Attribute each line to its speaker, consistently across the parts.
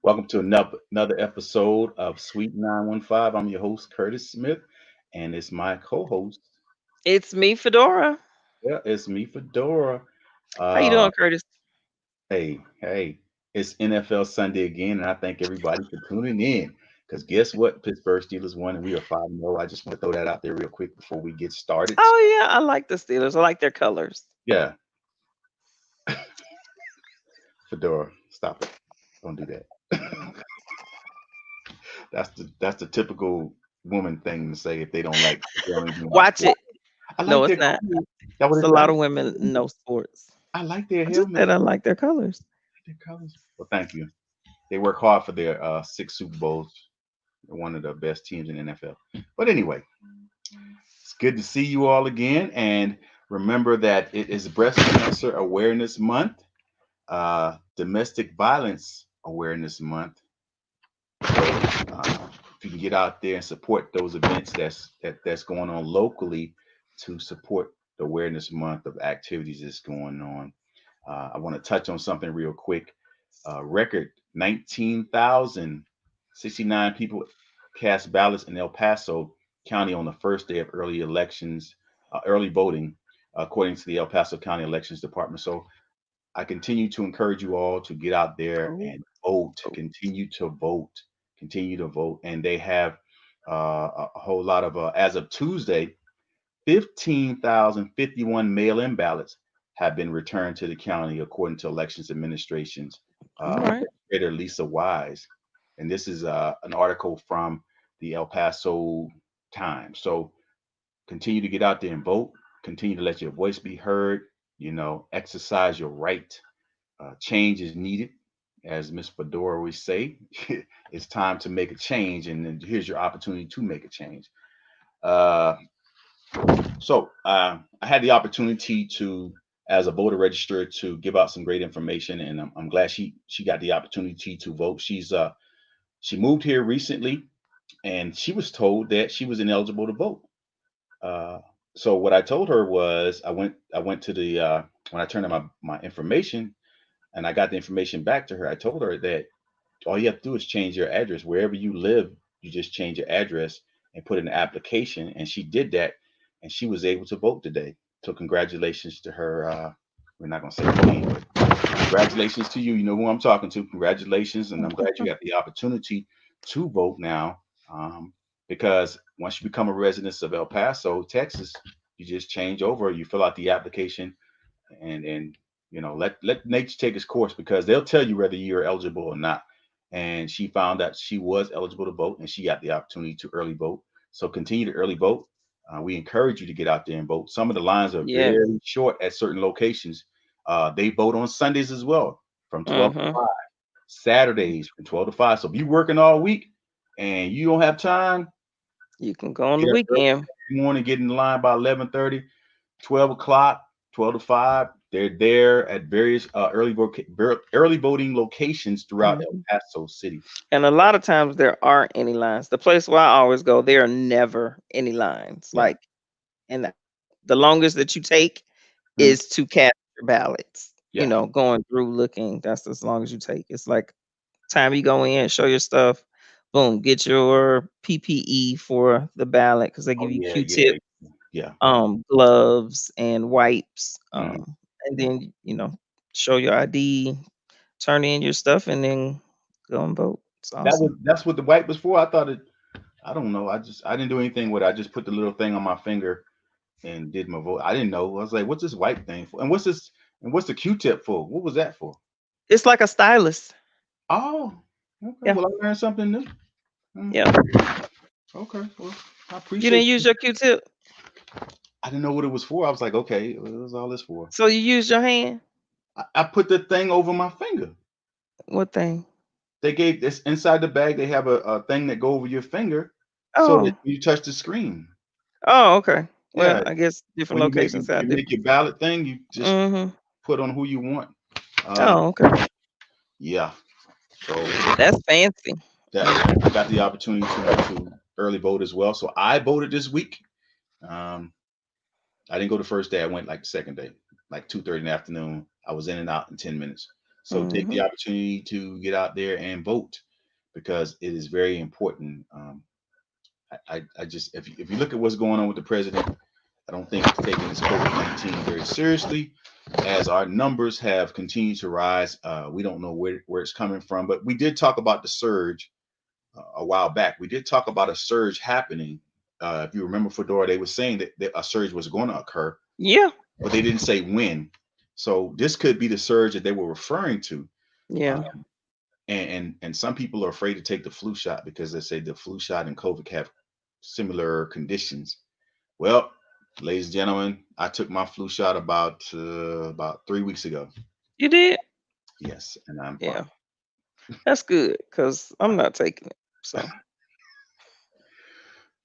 Speaker 1: Welcome to another episode of Sweet 915. I'm your host, Curtis Smith, and it's my co-host.
Speaker 2: It's me, Fedora.
Speaker 1: Yeah, it's me, Fedora.
Speaker 2: How you
Speaker 1: Uh,
Speaker 2: doing, Curtis?
Speaker 1: hey, it's NFL Sunday again, and I thank everybody for tuning in. Because guess what? Pittsburgh Steelers won, and we are 5-0. I just want to throw that out there real quick before we get started.
Speaker 2: Oh yeah, I like the Steelers. I like their colors.
Speaker 1: Yeah, Fedora, stop it. Don't do that. That's the typical woman thing to say if they don't like if they don't even watch
Speaker 2: Watch
Speaker 1: sports.
Speaker 2: it.
Speaker 1: I
Speaker 2: No,
Speaker 1: like
Speaker 2: it's
Speaker 1: their
Speaker 2: not.
Speaker 1: colors. That what
Speaker 2: It's a
Speaker 1: it, I
Speaker 2: lot of
Speaker 1: like
Speaker 2: women
Speaker 1: their
Speaker 2: know
Speaker 1: helmet.
Speaker 2: sports.
Speaker 1: I like their
Speaker 2: I just
Speaker 1: helmet.
Speaker 2: said I like their colors.
Speaker 1: Their colors. Well, thank you. They work hard for their six Super Bowls. They're one of the best teams in the NFL. But anyway, it's good to see you all again. And remember that it is Breast Cancer Awareness Month, Domestic Violence Awareness Month. So if you can get out there and support those events that's going on locally to support the awareness month of activities that's going on. I want to touch on something real quick. Record 19,069 people cast ballots in El Paso County on the first day of early elections, early voting, according to the El Paso County Elections Department. So I continue to encourage you all to get out there
Speaker 2: Oh,
Speaker 1: and vote.
Speaker 2: oh.
Speaker 1: Continue to vote. And they have a whole lot of, as of Tuesday, 15,051 mail-in ballots have been returned to the county, according to Elections Administration's
Speaker 2: All right.
Speaker 1: Administrator Lisa Wise. And this is an article from the El Paso Times. So continue to get out there and vote. Continue to let your voice be heard. Exercise your right. Change is needed, as Miss Fedora always say. It's time to make a change, and then here's your opportunity to make a change. Uh, so I had the opportunity to, as a voter register, to give out some great information, and I'm glad she got the opportunity to vote. She moved here recently, and she was told that she was ineligible to vote. Uh, so what I told her was I went to the when I turned in my information and I got the information back to her. I told her that all you have to do is change your address wherever you live. You just change your address and put in an application, and she did that, and she was able to vote today. So congratulations to her. We're not gonna say her name, but congratulations to you. You know who I'm talking to. Congratulations, and I'm glad you got the opportunity to vote now. Because once you become a resident of El Paso, Texas, you just change over. You fill out the application, and let nature take its course, because they'll tell you whether you're eligible or not. And she found that she was eligible to vote, and she got the opportunity to early vote. So continue to early vote. We encourage you to get out there and vote. Some of the lines are
Speaker 2: Yeah.
Speaker 1: very short at certain locations. They vote on Sundays as well, from 12 to
Speaker 2: Mm-hmm.
Speaker 1: 5, Saturdays from 12 to 5. So if you're working all week and you don't have time,
Speaker 2: You can go on the
Speaker 1: get up early
Speaker 2: weekend.
Speaker 1: in the morning, get in the line by 11:30, 12 o'clock, 12 to 5. They're there at various early voting locations throughout El
Speaker 2: Hmm.
Speaker 1: Paso City.
Speaker 2: And a lot of times there aren't any lines. The place where I always go, there are never any lines.
Speaker 1: Yeah.
Speaker 2: And the longest that you take
Speaker 1: Mhm.
Speaker 2: is to cast your ballots.
Speaker 1: Yeah.
Speaker 2: Going through looking. That's as long as you take. It's like time you go in, show your stuff, boom, get your PPE for the ballot because they
Speaker 1: Oh,
Speaker 2: give you
Speaker 1: yeah,
Speaker 2: Q-tip,
Speaker 1: yeah, yeah.
Speaker 2: gloves, and wipes,
Speaker 1: Mhm.
Speaker 2: and then show your ID, turn in your stuff, and then go and vote. It's awesome.
Speaker 1: That's what the wipe was for. I thought it. I don't know. I didn't do anything with it. I just put the little thing on my finger and did my vote. I didn't know. I was like, what's this wipe thing for? And what's this? And what's the Q-tip for? What was that for?
Speaker 2: It's like a stylus.
Speaker 1: Oh, okay.
Speaker 2: Yeah,
Speaker 1: Well, I learned something new. Mm,
Speaker 2: yeah.
Speaker 1: okay. Well, I
Speaker 2: You
Speaker 1: appreciate
Speaker 2: didn't use
Speaker 1: you.
Speaker 2: your Q-tip,
Speaker 1: I didn't know what it was for. I was like, okay, what was all this for?
Speaker 2: so you used your hand.
Speaker 1: I put the thing over my finger.
Speaker 2: What thing?
Speaker 1: They gave this inside the bag. They have a thing that go over your finger so that
Speaker 2: Oh,
Speaker 1: you touch the screen.
Speaker 2: oh, okay. Well,
Speaker 1: Yeah,
Speaker 2: I guess different
Speaker 1: when
Speaker 2: locations
Speaker 1: you
Speaker 2: have
Speaker 1: make
Speaker 2: different.
Speaker 1: your ballot thing, you just
Speaker 2: Mm-hmm.
Speaker 1: put on who you want. Uh,
Speaker 2: Oh, okay.
Speaker 1: yeah. So
Speaker 2: That's fancy.
Speaker 1: that
Speaker 2: Mm.
Speaker 1: I got the opportunity to early vote as well. So I voted this week. Um, I didn't go the first day. I went like the second day, like 2:30 in the afternoon. I was in and out in 10 minutes. So take the
Speaker 2: Mhm.
Speaker 1: opportunity to get out there and vote because it is very important. I just if you look at what's going on with the president, I don't think he's taking this COVID-19 very seriously. As our numbers have continued to rise, we don't know where it's coming from. But we did talk about the surge a while back. We did talk about a surge happening. If you remember Fedora, they were saying that a surge was going to occur,
Speaker 2: Yeah.
Speaker 1: but they didn't say when. So this could be the surge that they were referring to.
Speaker 2: Yeah.
Speaker 1: Um, and some people are afraid to take the flu shot because they say the flu shot and COVID have similar conditions. Well, ladies and gentlemen, I took my flu shot about 3 weeks ago.
Speaker 2: You did?
Speaker 1: Yes, and I'm fine.
Speaker 2: Yeah. That's good because I'm not taking it. So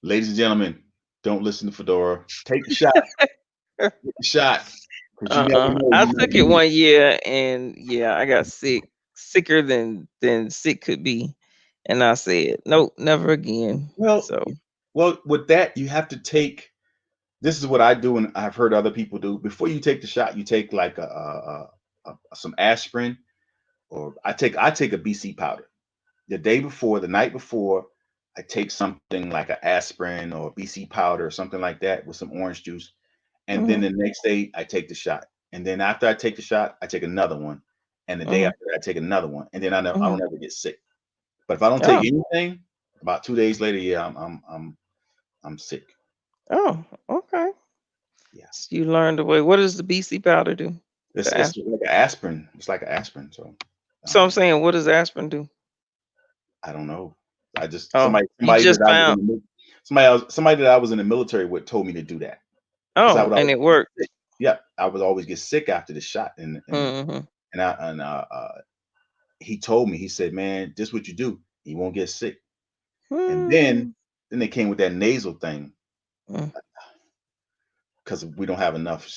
Speaker 1: Ladies and gentlemen, don't listen to Fedora. Take the shot. Get the shot because you never know.
Speaker 2: I
Speaker 1: You might
Speaker 2: took it
Speaker 1: need it.
Speaker 2: one year and yeah, I got sick, sicker than sick could be. And I said, nope, never again.
Speaker 1: Well,
Speaker 2: So
Speaker 1: well, with that, you have to take. This is what I do, and I've heard other people do. Before you take the shot, you take like some aspirin, or I take a BC powder. The day before, the night before, I take something like an aspirin or BC powder or something like that with some orange juice. And then
Speaker 2: mhm,
Speaker 1: the next day, I take the shot. And then after I take the shot, I take another one. And the day
Speaker 2: mhm,
Speaker 1: after that, I take another one. And then I
Speaker 2: mhm.
Speaker 1: don't ever get sick. But if I don't take
Speaker 2: Oh,
Speaker 1: anything, about 2 days later, yeah, I'm sick.
Speaker 2: oh, okay.
Speaker 1: Yeah,
Speaker 2: So you learned the way. What does the BC powder do?
Speaker 1: it's
Speaker 2: The
Speaker 1: it's
Speaker 2: aspirin.
Speaker 1: like an aspirin. It's like an aspirin. So
Speaker 2: So I'm
Speaker 1: um,
Speaker 2: saying, what does aspirin do?
Speaker 1: I don't know. I just
Speaker 2: Oh, you
Speaker 1: somebody that
Speaker 2: just
Speaker 1: I was in
Speaker 2: found.
Speaker 1: the somebody that I was in the military with told me to do that because I
Speaker 2: Oh,
Speaker 1: would
Speaker 2: and
Speaker 1: always
Speaker 2: it
Speaker 1: get
Speaker 2: worked.
Speaker 1: sick. Yeah, I would always get sick after the shot,
Speaker 2: Mm-hmm.
Speaker 1: he told me, he said, "Man, this what you do. You won't get sick." And
Speaker 2: Hmm.
Speaker 1: then they came with that nasal thing
Speaker 2: Mm.
Speaker 1: because we don't have enough,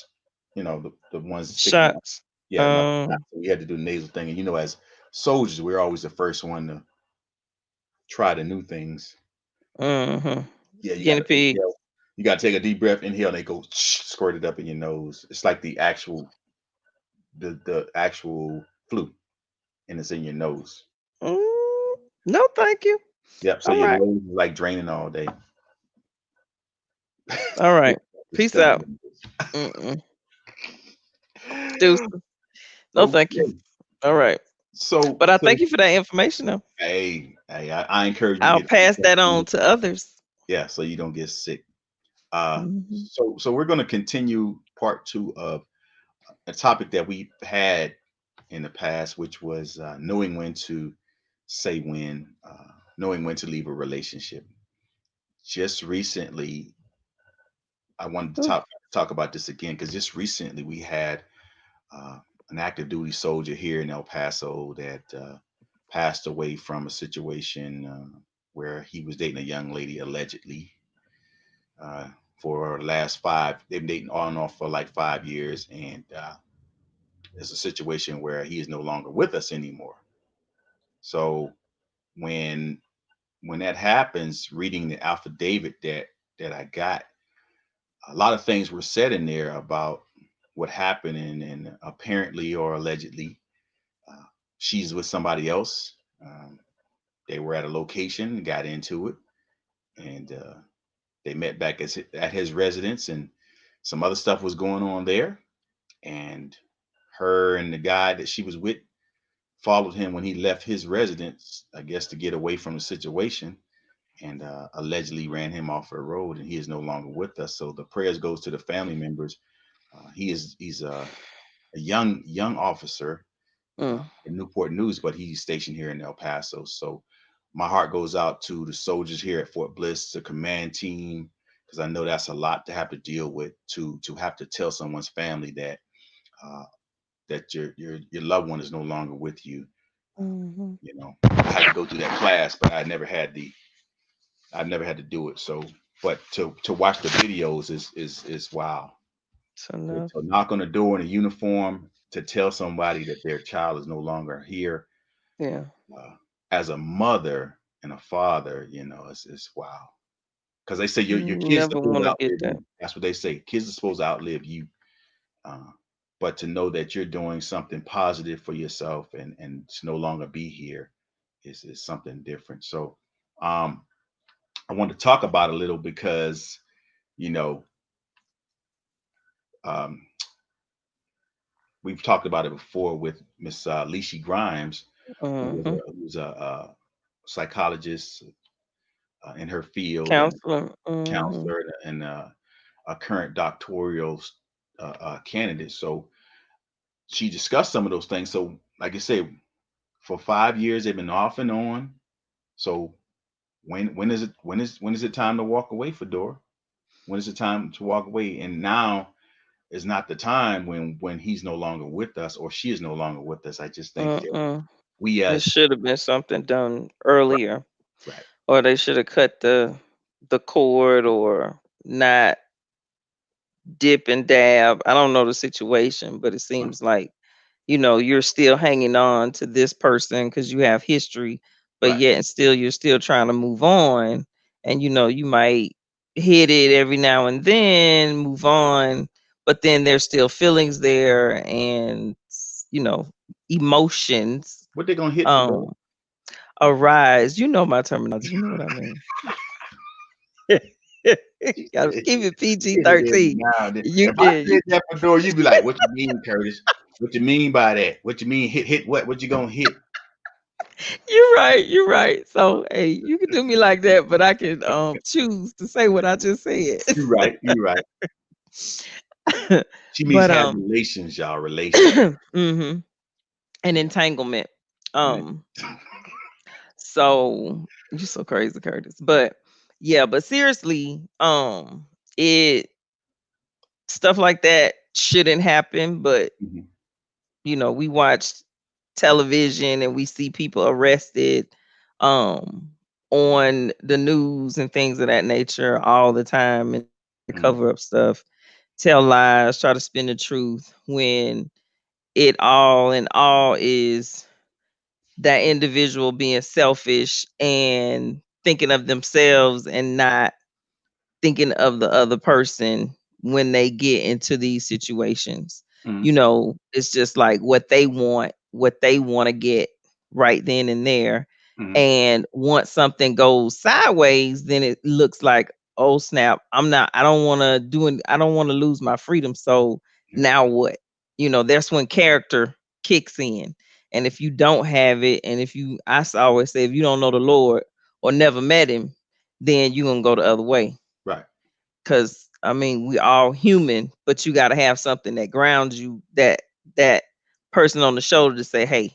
Speaker 1: the ones sticking out.
Speaker 2: Shots.
Speaker 1: Yeah, enough.
Speaker 2: Um.
Speaker 1: So we had to do the nasal thing, and as soldiers, we're always the first one to try the new things.
Speaker 2: Mm-hmm.
Speaker 1: Yeah, you got
Speaker 2: Guinea
Speaker 1: to
Speaker 2: pig.
Speaker 1: inhale. You got to take a deep breath, inhale, and they go squirt it up in your nose. It's like the actual flu, and it's in your nose.
Speaker 2: Mm, no, thank you.
Speaker 1: Yep. So
Speaker 2: All
Speaker 1: your
Speaker 2: right.
Speaker 1: nose is like draining all day.
Speaker 2: All right.
Speaker 1: It's
Speaker 2: Peace
Speaker 1: stuck
Speaker 2: out.
Speaker 1: in
Speaker 2: Mm-mm.
Speaker 1: your
Speaker 2: Deuces.
Speaker 1: nose.
Speaker 2: No, thank you.
Speaker 1: Okay.
Speaker 2: All right.
Speaker 1: So
Speaker 2: But I
Speaker 1: so
Speaker 2: thank you for that information, though.
Speaker 1: hey, I encourage you to
Speaker 2: I'll
Speaker 1: get
Speaker 2: pass that on
Speaker 1: vaccinated.
Speaker 2: to others.
Speaker 1: Yeah, so you don't get sick.
Speaker 2: Hmm.
Speaker 1: So we're going to continue part two of a topic that we had in the past, which was knowing when to say when, knowing when to leave a relationship. Just recently, I wanted to talk about this again because just recently we had uh, an active duty soldier here in El Paso that passed away from a situation where he was dating a young lady allegedly uh, for the last five. They've been dating on and off for like 5 years, and it's a situation where he is no longer with us anymore. So when when that happens, reading the affidavit that I got, a lot of things were said in there about what happened, and apparently or allegedly, uh, she's with somebody else. Um, they were at a location, got into it, and they met back at his residence, and some other stuff was going on there. And her and the guy that she was with followed him when he left his residence, I guess, to get away from the situation, and allegedly ran him off the road. And he is no longer with us. So the prayers goes to the family members. He's a young officer
Speaker 2: Mm.
Speaker 1: in Newport News, but he's stationed here in El Paso. So my heart goes out to the soldiers here at Fort Bliss, the command team, because I know that's a lot to have to deal with, to have to tell someone's family that uh, that your loved one is no longer with you.
Speaker 2: Mhm.
Speaker 1: I had to go through that class, but I never had to do it. So, but to watch the videos is wow.
Speaker 2: It's enough.
Speaker 1: To knock on the door in a uniform to tell somebody that their child is no longer here,
Speaker 2: Yeah.
Speaker 1: uh, as a mother and a father, it's wow. Because they say your
Speaker 2: You
Speaker 1: kids
Speaker 2: never
Speaker 1: supposed
Speaker 2: want
Speaker 1: to
Speaker 2: to get
Speaker 1: outlive
Speaker 2: that.
Speaker 1: you. That's what they say. Kids are supposed to outlive you. Uh, but to know that you're doing something positive for yourself and to no longer be here is something different. So um, I want to talk about a little because you know um, we've talked about it before with Miss Leishy Grimes,
Speaker 2: Mm-hmm.
Speaker 1: who was a psychologist in her field and
Speaker 2: Counselor. Mm-hmm.
Speaker 1: counselor and a current doctoral candidate. So she discussed some of those things. So, like I say, for 5 years they've been off and on. So when is it time to walk away, Fedora? When is it time to walk away? And now is not the time when he's no longer with us or she is no longer with us. I just think that
Speaker 2: Mm-mm.
Speaker 1: we
Speaker 2: It
Speaker 1: as
Speaker 2: should have been something done
Speaker 1: right,
Speaker 2: earlier,
Speaker 1: right,
Speaker 2: or they should have cut the cord, or not dip and dab. I don't know the situation, but it
Speaker 1: right,
Speaker 2: seems like, you're still hanging on to this person because you have history, but
Speaker 1: right.
Speaker 2: yet and still you're still trying to move on. And you might hit it every now and then, move on, but then there's still feelings there, and emotions
Speaker 1: What they gonna hit, Fedora?
Speaker 2: um arise. You know my terminology, you know what I mean.
Speaker 1: She
Speaker 2: Gotta
Speaker 1: said,
Speaker 2: keep it
Speaker 1: she hit it every
Speaker 2: PG-13.
Speaker 1: now and then.
Speaker 2: You
Speaker 1: If I
Speaker 2: can you
Speaker 1: said that, Fedora, you'd be like, "What you mean, Curtis? What you mean by that? What you mean hit what? What you gonna hit?"
Speaker 2: You're right, you're right. So, hey, you can do me like that, but I can choose to say what I just said.
Speaker 1: You're right. You're right. She means
Speaker 2: But
Speaker 1: have relations, y'all. Relations.
Speaker 2: mhm, an entanglement.
Speaker 1: Yeah.
Speaker 2: Um so you're so crazy, Curtis. But yeah, but seriously, it stuff like that shouldn't happen, but
Speaker 1: Mhm.
Speaker 2: we watch television and we see people arrested um on the news and things of that nature all the time, and they
Speaker 1: Mhm.
Speaker 2: cover up stuff, tell lies, try to spin the truth, when it all in all is that individual being selfish and thinking of themselves and not thinking of the other person when they get into these situations.
Speaker 1: Mhm.
Speaker 2: It's just like what they want to get right then and there.
Speaker 1: Mhm.
Speaker 2: And once something goes sideways, then it looks like, oh snap, I don't want to lose my freedom. So
Speaker 1: Yeah.
Speaker 2: now what? That's when character kicks in. And if you don't have it, and always say, if you don't know the Lord or never met him, then you're gonna go the other way.
Speaker 1: Right.
Speaker 2: Cause I mean, we all human, but you gotta have something that grounds you, that person on the shoulder to say, hey,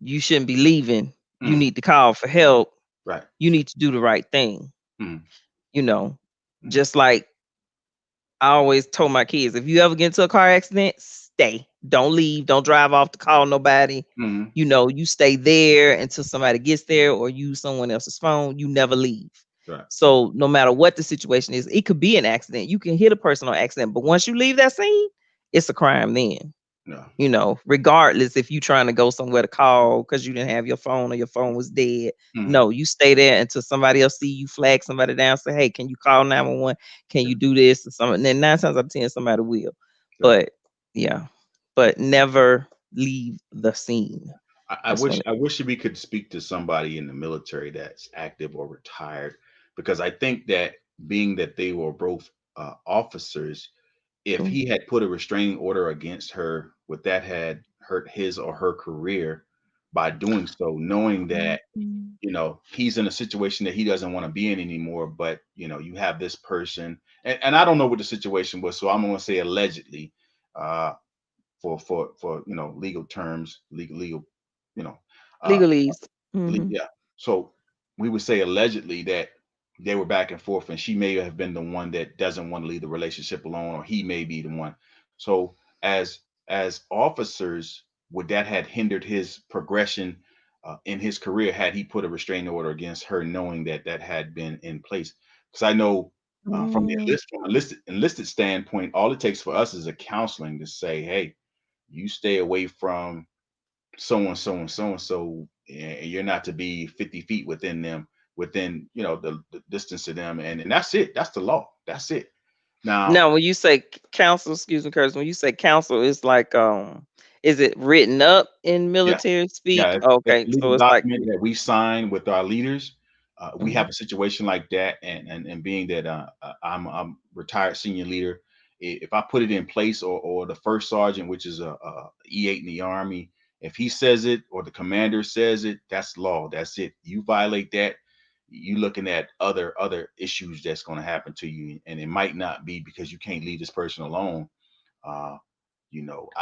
Speaker 2: you shouldn't be leaving. You
Speaker 1: Mhm.
Speaker 2: need to call for help.
Speaker 1: Right.
Speaker 2: You need to do the right thing.
Speaker 1: Mhm.
Speaker 2: You know,
Speaker 1: Mhm.
Speaker 2: just like I always told my kids, if you ever get into a car accident, stay. Don't leave. Don't drive off to call nobody.
Speaker 1: Mhm.
Speaker 2: You stay there until somebody gets there or use someone else's phone. You never leave.
Speaker 1: Right.
Speaker 2: So no matter what the situation is, it could be an accident. You can hit a person on accident, but once you leave that scene, it's a crime then.
Speaker 1: No.
Speaker 2: Regardless if you trying to go somewhere to call because you didn't have your phone or your phone was dead.
Speaker 1: Mhm.
Speaker 2: No, you stay there until somebody else see you, flag somebody down, say, hey, can you call 911? Can
Speaker 1: Yeah.
Speaker 2: you do this? Or something. And then 9 times out of 10, somebody will.
Speaker 1: Right.
Speaker 2: But yeah, but never leave the scene.
Speaker 1: I
Speaker 2: That's when
Speaker 1: wish I wish we could speak to somebody in the military that's active or retired because I think that being that they were both officers, if
Speaker 2: it,
Speaker 1: he had put a restraining order against her, would that had hurt his or her career by doing so, knowing that he's in a situation that he doesn't want to be in anymore, but you have this person, and I don't know what the situation was, so I'm going to say allegedly, uh, for legal terms, legal, you know, uh,
Speaker 2: legalese. Hmm.
Speaker 1: yeah. So we would say allegedly that they were back and forth, and she may have been the one that doesn't want to leave the relationship alone, or he may be the one. So as officers, would that had hindered his progression in his career had he put a restraining order against her, knowing that that had been in place? Because I know from the
Speaker 2: Mm,
Speaker 1: enlisted standpoint, all it takes for us is a counseling to say, hey, you stay away from so and so and so and so, and you're not to be 50 feet within them, within the distance of them, and that's it. That's the law. That's it. Now,
Speaker 2: Now, when you say counsel, excuse me, Curtis, when you say counsel, it's like, is it written up in
Speaker 1: yeah,
Speaker 2: military
Speaker 1: yeah,
Speaker 2: speak?
Speaker 1: it's
Speaker 2: Okay,
Speaker 1: a
Speaker 2: so
Speaker 1: legal
Speaker 2: it's like,
Speaker 1: document that we sign with our leaders. We have
Speaker 2: mhm,
Speaker 1: a situation like that, and being that I'm retired senior leader, if I put it in place, or the first sergeant, which is a E8 in the Army, if he says it or the commander says it, that's law. That's it. You violate that, you looking at other issues that's going to happen to you, and it might not be because you can't leave this person alone. Uh,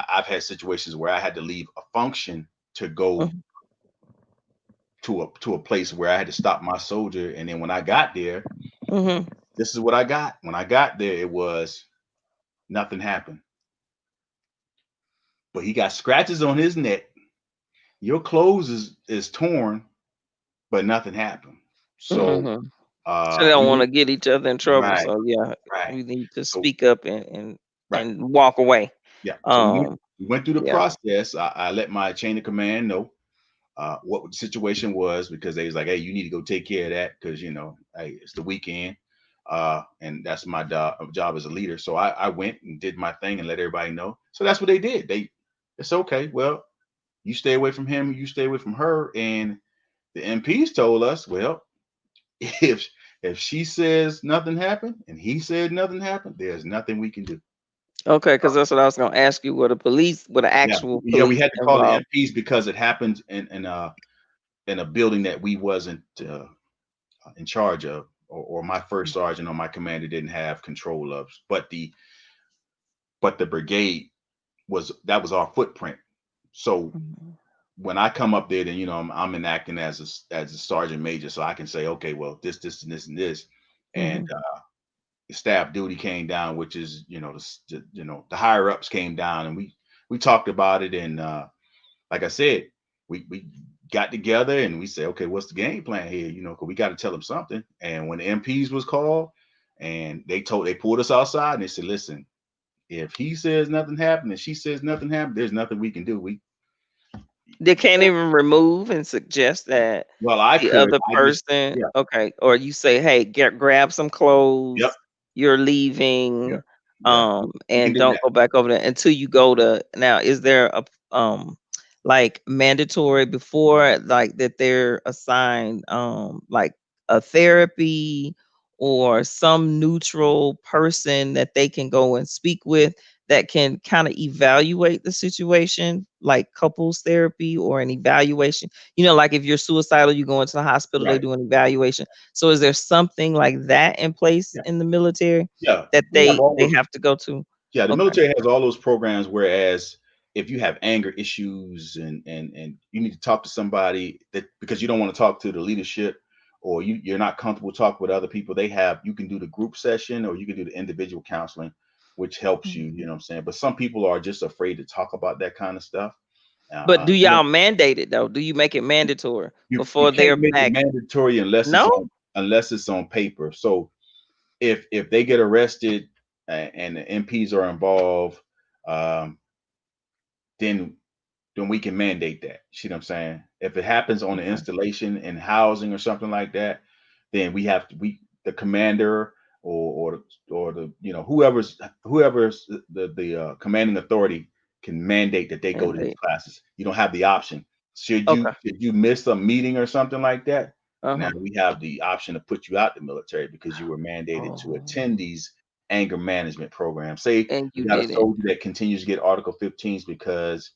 Speaker 1: I've had situations where I had to leave a function to go
Speaker 2: mhm,
Speaker 1: to a place where I had to stop my soldier. And then when I got there,
Speaker 2: mhm.
Speaker 1: this is what I got. When I got there, it was nothing happened. But he got scratches on his neck. Your clothes is torn, but nothing happened. So
Speaker 2: Mhm. So they don't
Speaker 1: we
Speaker 2: want
Speaker 1: went
Speaker 2: to get each other in trouble.
Speaker 1: right,
Speaker 2: So yeah,
Speaker 1: right.
Speaker 2: we need to
Speaker 1: So
Speaker 2: speak up and
Speaker 1: right,
Speaker 2: walk away.
Speaker 1: yeah. So
Speaker 2: Um,
Speaker 1: we went through the
Speaker 2: yeah.
Speaker 1: process. I let my chain of command know what the situation was, because they was like, hey, you need to go take care of that, because hey, it's the weekend, and that's my job as a leader. So I went and did my thing and let everybody know. So that's what they did. It's okay. Well, you stay away from him, you stay away from her, and the MPs told us, well, if if she says nothing happened and he said nothing happened, there's nothing we can do.
Speaker 2: Okay, because that's what I was gonna ask you. Were the
Speaker 1: Yeah,
Speaker 2: actual
Speaker 1: yeah, we
Speaker 2: police
Speaker 1: had to call the
Speaker 2: involved?
Speaker 1: MPs because it happened in a building that we wasn't in charge of, or my first sergeant or my commander didn't have control of. But the brigade was our footprint. So
Speaker 2: Mhm,
Speaker 1: when I come up there, then I'm enacting as a sergeant major, so I can say, okay, well, this, and this, and this, and
Speaker 2: mhm.
Speaker 1: staff duty came down, which is the higher ups came down, and we talked about it, and like I said, we got together and we said, okay, what's the game plan here? Because we got to tell them something. And when the MPs was called, and they pulled us outside and they said, listen, if he says nothing happened and she says nothing happened, there's nothing we can do.
Speaker 2: They can't even remove and suggest that
Speaker 1: Well, I
Speaker 2: the
Speaker 1: could,
Speaker 2: other
Speaker 1: I just
Speaker 2: person,
Speaker 1: yeah,
Speaker 2: okay, or you say, "Hey, grab some
Speaker 1: yep,
Speaker 2: clothes. You're
Speaker 1: yeah,
Speaker 2: leaving,
Speaker 1: yeah. We can
Speaker 2: and
Speaker 1: do
Speaker 2: don't
Speaker 1: that.
Speaker 2: go back over there until you go to." Now, is there a like mandatory before, like that they're assigned like a therapy or some neutral person that they can go and speak with that can kind of evaluate the situation, like couples therapy or an evaluation? Like if you're suicidal, you go into the hospital, they
Speaker 1: Right.
Speaker 2: do an evaluation. So is there something like that in place
Speaker 1: Yeah.
Speaker 2: in the military
Speaker 1: Yeah.
Speaker 2: that
Speaker 1: We have all
Speaker 2: they
Speaker 1: those.
Speaker 2: have to go to?
Speaker 1: Yeah, the
Speaker 2: Okay.
Speaker 1: military has all those programs. Whereas if you have anger issues, and you need to talk to somebody, that because you don't want to talk to the leadership, or you're not comfortable talking with other people, you can do the group session, or you can do the individual counseling, which helps you. You
Speaker 2: Mhm.
Speaker 1: know what I'm saying? But some people are just afraid to talk about that kind of stuff.
Speaker 2: But do
Speaker 1: You know,
Speaker 2: y'all mandate it though? Do you make it mandatory
Speaker 1: you
Speaker 2: before
Speaker 1: can't
Speaker 2: they're
Speaker 1: make it
Speaker 2: back?
Speaker 1: mandatory
Speaker 2: No?
Speaker 1: unless it's on paper. So if they get arrested, and the MPs are involved, um, then we can mandate that. See what I'm saying? If it happens on the
Speaker 2: Okay.
Speaker 1: installation in housing or something like that, then we the commander, or the whoever's the commanding authority can mandate that they go to these
Speaker 2: Mandate.
Speaker 1: classes. You don't have the option.
Speaker 2: Okay.
Speaker 1: Should you miss a meeting or something like that, now
Speaker 2: Uh-huh.
Speaker 1: we have the option to put you out the military because you were mandated to
Speaker 2: Oh,
Speaker 1: attend these anger management programs. Say
Speaker 2: and
Speaker 1: we
Speaker 2: you
Speaker 1: got a
Speaker 2: didn't.
Speaker 1: soldier that continues to get Article 15s because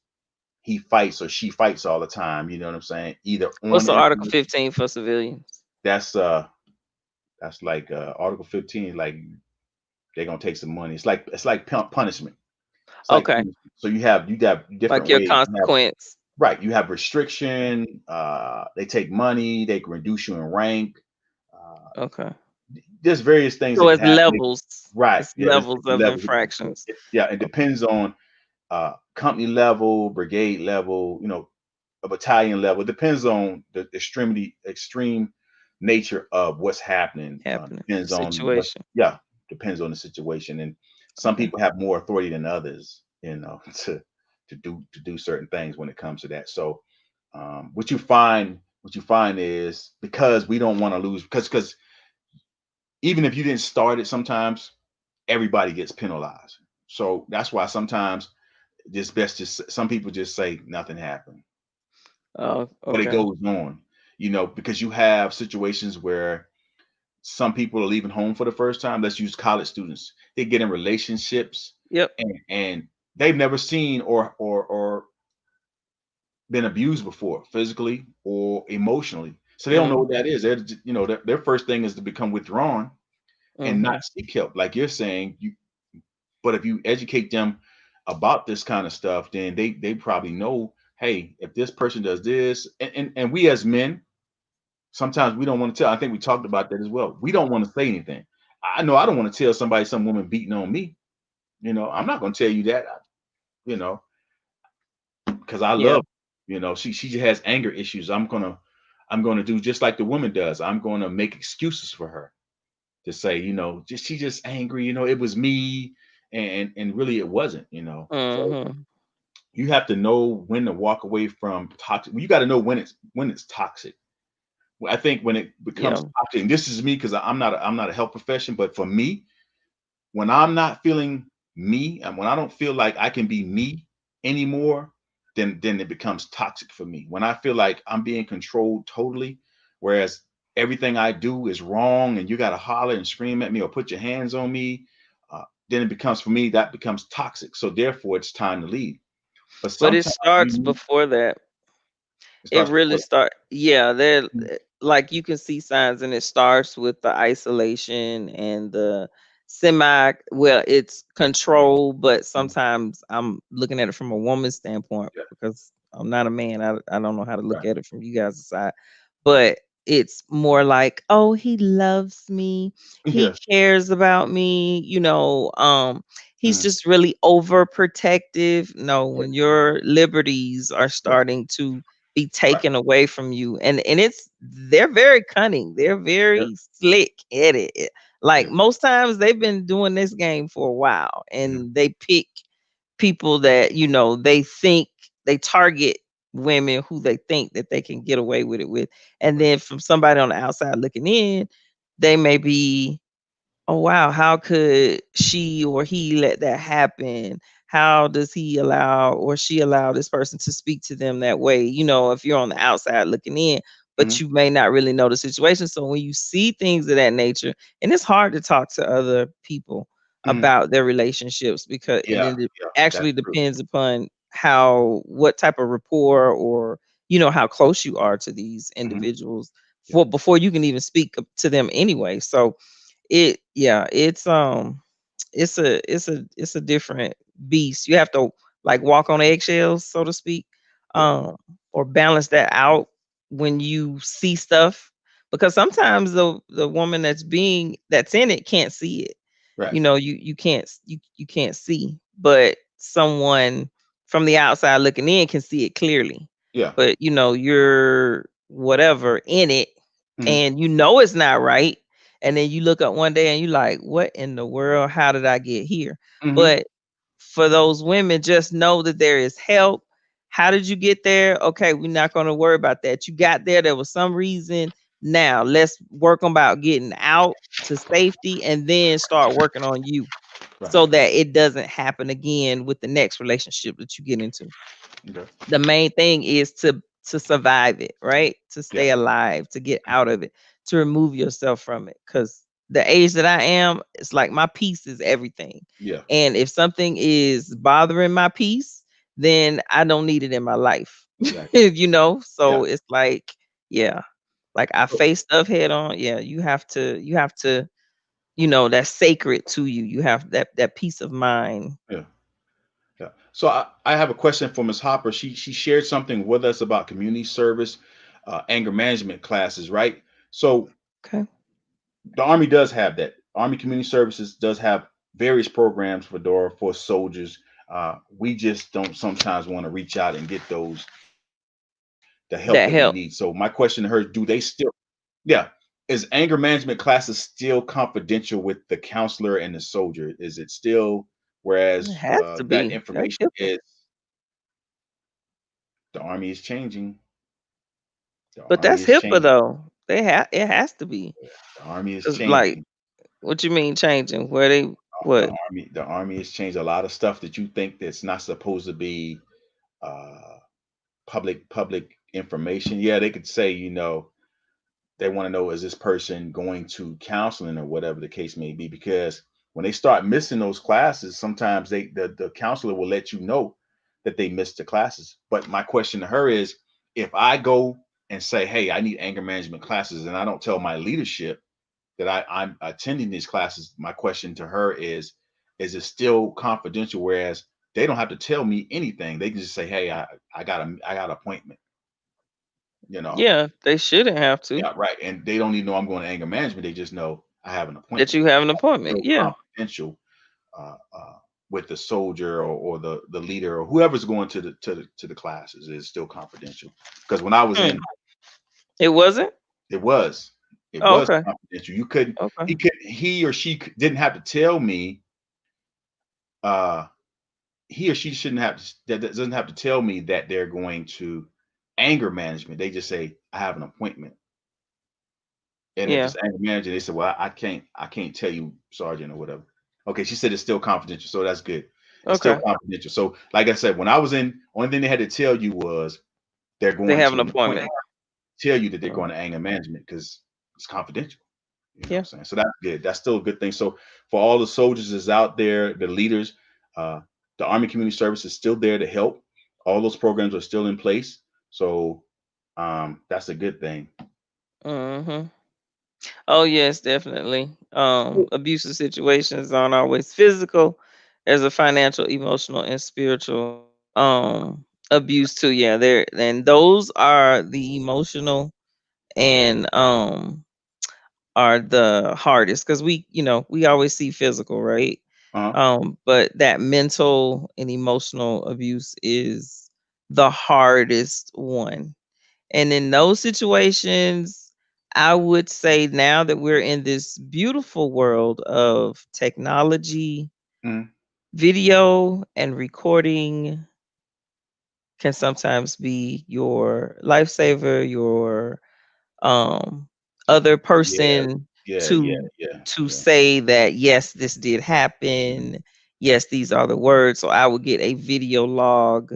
Speaker 1: he fights or she fights all the time. You know what I'm saying? Either
Speaker 2: What's
Speaker 1: on
Speaker 2: the Article
Speaker 1: information.
Speaker 2: 15 for civilians?
Speaker 1: That's like Article 15. Like they're gonna take some money. It's like punishment. It's like
Speaker 2: Okay.
Speaker 1: punishment. So you have
Speaker 2: Like
Speaker 1: different
Speaker 2: your
Speaker 1: ways. You have
Speaker 2: consequence.
Speaker 1: right. You have restriction. They take money. They can reduce you in rank. Uh,
Speaker 2: Okay.
Speaker 1: there's various things
Speaker 2: So
Speaker 1: that can
Speaker 2: it's
Speaker 1: happen.
Speaker 2: levels.
Speaker 1: Right.
Speaker 2: It's
Speaker 1: Yeah. There's
Speaker 2: levels
Speaker 1: different
Speaker 2: of
Speaker 1: levels.
Speaker 2: infractions.
Speaker 1: Yeah. It depends on company level, brigade level. A battalion level. It depends on the extreme nature of what's happening.
Speaker 2: Happening.
Speaker 1: Depends on what,
Speaker 2: Situation.
Speaker 1: yeah, depends on the situation. And some
Speaker 2: Okay.
Speaker 1: people have more authority than others, to do certain things when it comes to that. So, what you find is, because we don't want to lose, because even if you didn't start it, sometimes everybody gets penalized. So that's why sometimes it's best just some people just say nothing happened,
Speaker 2: Oh,
Speaker 1: but it
Speaker 2: okay.
Speaker 1: goes on, because you have situations where some people are leaving home for the first time. Let's use college students. They get in relationships
Speaker 2: Yep.
Speaker 1: and they've never seen or been abused before, physically or emotionally. So they don't know what
Speaker 2: Mhm.
Speaker 1: that is. Their first thing is to become withdrawn and not
Speaker 2: Mhm.
Speaker 1: seek help, like you're saying. But if you educate them about this kind of stuff, then they probably know, hey, if this person does this, and we as men, sometimes we don't want to tell. I think we talked about that as well. We don't want to say anything. I know I don't want to tell somebody some woman beating on me. I'm not going to tell you that. You know, because I
Speaker 2: Yeah.
Speaker 1: love. She has anger issues. I'm gonna do just like the woman does. I'm gonna make excuses for her to say, just she just angry. It was me, and really it wasn't. So
Speaker 2: Mhm.
Speaker 1: you have to know when to walk away from toxic. You got to know when it's toxic. I think when it becomes
Speaker 2: Yeah.
Speaker 1: toxic, and this is me because I'm not a health profession, but for me, when I'm not feeling me, and when I don't feel like I can be me anymore, then it becomes toxic for me. When I feel like I'm being controlled totally, whereas everything I do is wrong, and you got to holler and scream at me or put your hands on me, then it becomes for me that becomes toxic. So therefore, it's time to leave. But
Speaker 2: But it
Speaker 1: sometimes
Speaker 2: starts before that.
Speaker 1: it
Speaker 2: It
Speaker 1: starts
Speaker 2: really
Speaker 1: before
Speaker 2: start yeah, there
Speaker 1: that.
Speaker 2: like you can see signs and it starts with the isolation and the semi well, it's control, but
Speaker 1: Mhm.
Speaker 2: sometimes I'm looking at it from a woman's standpoint
Speaker 1: Yeah,
Speaker 2: because I'm not a man. I don't know how to look
Speaker 1: right.
Speaker 2: at it from you guys' side. But it's more like, oh, he loves me. He
Speaker 1: Yeah.
Speaker 2: cares about me, he's
Speaker 1: Mhm.
Speaker 2: just really overprotective. No,
Speaker 1: Yeah.
Speaker 2: when your liberties are
Speaker 1: Yeah.
Speaker 2: starting to be
Speaker 1: Right.
Speaker 2: taken away from you. And they're very cunning. They're
Speaker 1: Yeah.
Speaker 2: very slick at it. Like
Speaker 1: Yeah.
Speaker 2: most times they've been doing this game for a while
Speaker 1: Yeah.
Speaker 2: and they pick people that, they think they target women who they think that they can get away with it with. And
Speaker 1: Right.
Speaker 2: then from somebody on the outside looking in, they may be, oh wow, how could she or he let that happen? How does he allow or she allow this person to speak to them that way? If you're on the outside looking in, but
Speaker 1: Mhm.
Speaker 2: you may not really know the situation. So when you see things of that nature, and it's hard to talk to other people
Speaker 1: Mhm.
Speaker 2: about their relationships because and
Speaker 1: Yeah.
Speaker 2: then it
Speaker 1: Yeah.
Speaker 2: actually
Speaker 1: That's true.
Speaker 2: depends upon what type of rapport or how close you are to these
Speaker 1: Mhm.
Speaker 2: individuals
Speaker 1: Yeah.
Speaker 2: for before you can even speak to them anyway. So it's a different beast. You have to like walk on eggshells, so to speak,
Speaker 1: Yeah.
Speaker 2: um, or balance that out when you see stuff. Because sometimes the woman that's in it can't see it.
Speaker 1: Right.
Speaker 2: You can't see, but someone from the outside looking in can see it clearly.
Speaker 1: Yeah.
Speaker 2: But you're whatever in it,
Speaker 1: Mhm.
Speaker 2: and it's not right, and then you look up one day and you like, what in the world? How did I get here?
Speaker 1: Mhm.
Speaker 2: But for those women, just know that there is help. How did you get there? Okay, we're not going to worry about that. You got there. There was some reason. Now let's work about getting out to safety and then start working on you
Speaker 1: Right.
Speaker 2: so that it doesn't happen again with the next relationship that you get into.
Speaker 1: Okay.
Speaker 2: The main thing is to survive it, right? To
Speaker 1: Yeah.
Speaker 2: stay alive, to get out of it, to remove yourself from it. Because the age that I am, it's like my peace is everything.
Speaker 1: Yeah.
Speaker 2: And if something is bothering my peace, then I don't need it in my life.
Speaker 1: Exactly. Yeah.
Speaker 2: So it's like, yeah, like I
Speaker 1: So,
Speaker 2: face stuff head on. Yeah, you have to, that's sacred to you. You have that peace of mind.
Speaker 1: yeah. Yeah. So I have a question for Ms. Hopper. She shared something with us about community service, anger management classes, right? So
Speaker 2: Okay.
Speaker 1: the Army does have that. Army Community Services does have various programs for Fedora for soldiers. We just don't sometimes want to reach out and get the help that we need.
Speaker 2: That
Speaker 1: So
Speaker 2: help.
Speaker 1: my question to her: do they still? Yeah, is anger management classes still confidential with the counselor and the soldier? Is it still?
Speaker 2: It
Speaker 1: Whereas
Speaker 2: has to
Speaker 1: that
Speaker 2: be. That's
Speaker 1: information
Speaker 2: HIPAA.
Speaker 1: is the Army is changing. The
Speaker 2: But
Speaker 1: Army
Speaker 2: that's
Speaker 1: is
Speaker 2: HIPAA
Speaker 1: changing.
Speaker 2: though. It has to be.
Speaker 1: The Army is
Speaker 2: 'Cause like,
Speaker 1: changing.
Speaker 2: what you mean changing? Where they? What?
Speaker 1: The army has changed a lot of stuff that you think that's not supposed to be uh, public information. Yeah, they could say, they want to know, is this person going to counseling or whatever the case may be, because when they start missing those classes, sometimes the counselor will let you know that they missed the classes. But my question to her is, if I go and say, hey, I need anger management classes, and I don't tell my leadership that I'm attending these classes, my question to her is it still confidential? Whereas they don't have to tell me anything. They can just say, hey, I got an appointment, you know.
Speaker 2: Yeah, they shouldn't have to.
Speaker 1: Yeah, right. And they don't even know I'm going to anger management. They just know I have an
Speaker 2: That
Speaker 1: appointment.
Speaker 2: you have an appointment.
Speaker 1: Still
Speaker 2: Yeah.
Speaker 1: confidential with the soldier, or the leader, or whoever's going to the classes, is still confidential. Because when I was
Speaker 2: Mm.
Speaker 1: in,
Speaker 2: It wasn't?
Speaker 1: it was it
Speaker 2: Oh,
Speaker 1: was
Speaker 2: okay.
Speaker 1: confidential. You couldn't
Speaker 2: Okay.
Speaker 1: he or she didn't have to tell me. Uh, he or she shouldn't have that doesn't have to tell me that they're going to anger management. They just say I have an appointment. And if
Speaker 2: Yeah.
Speaker 1: it's anger management, they said, "Well, I can't tell you, Sergeant, or whatever." Okay, she said it's still confidential, so that's good. It's still
Speaker 2: Okay.
Speaker 1: confidential. So, like I said, when I was in, only thing they had to tell you was they're
Speaker 2: They
Speaker 1: going
Speaker 2: have an
Speaker 1: to an
Speaker 2: appointment.
Speaker 1: appointment. Tell you that they're
Speaker 2: Mm.
Speaker 1: going to anger management because it's confidential. You know what I'm
Speaker 2: Yeah.
Speaker 1: saying? So that's good. That's still a good thing. So for all the soldiers that's out there, the leaders, uh, the Army Community Service is still there to help. All those programs are still in place. So that's a good thing.
Speaker 2: Mhm. Oh, yes, definitely. Abusive situations aren't always physical. There's a financial, emotional, and spiritual abuse too. Yeah, there and those are the emotional and are the hardest because we always see physical, right?
Speaker 1: Uh-huh.
Speaker 2: But that mental and emotional abuse is the hardest one. And in those situations, I would say now that we're in this beautiful world of technology,
Speaker 1: Mm,
Speaker 2: video and recording can sometimes be your lifesaver, your other
Speaker 1: yeah,
Speaker 2: person
Speaker 1: yeah, yeah,
Speaker 2: to
Speaker 1: yeah,
Speaker 2: to
Speaker 1: yeah.
Speaker 2: say that yes, this did happen. Yes, these are the words. So I would get a video log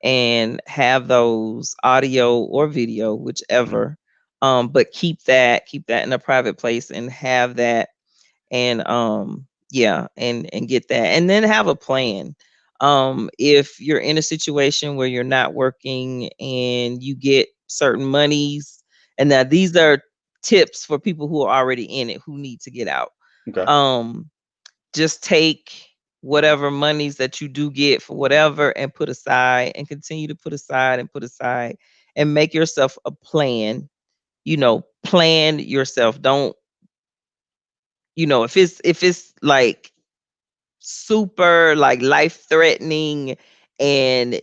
Speaker 2: and have those audio or video,
Speaker 1: Mm,
Speaker 2: whichever. But keep that in a private place and have that and yeah, and get that. And then have a plan. If you're in a situation where you're not working and you get certain monies, and now these are tips for people who are already in it who need to get out.
Speaker 1: okay.
Speaker 2: Um just take whatever monies that you do get for whatever and put aside and continue to put aside and put aside and make yourself a plan. Plan yourself. Don't, if it's like super like life threatening and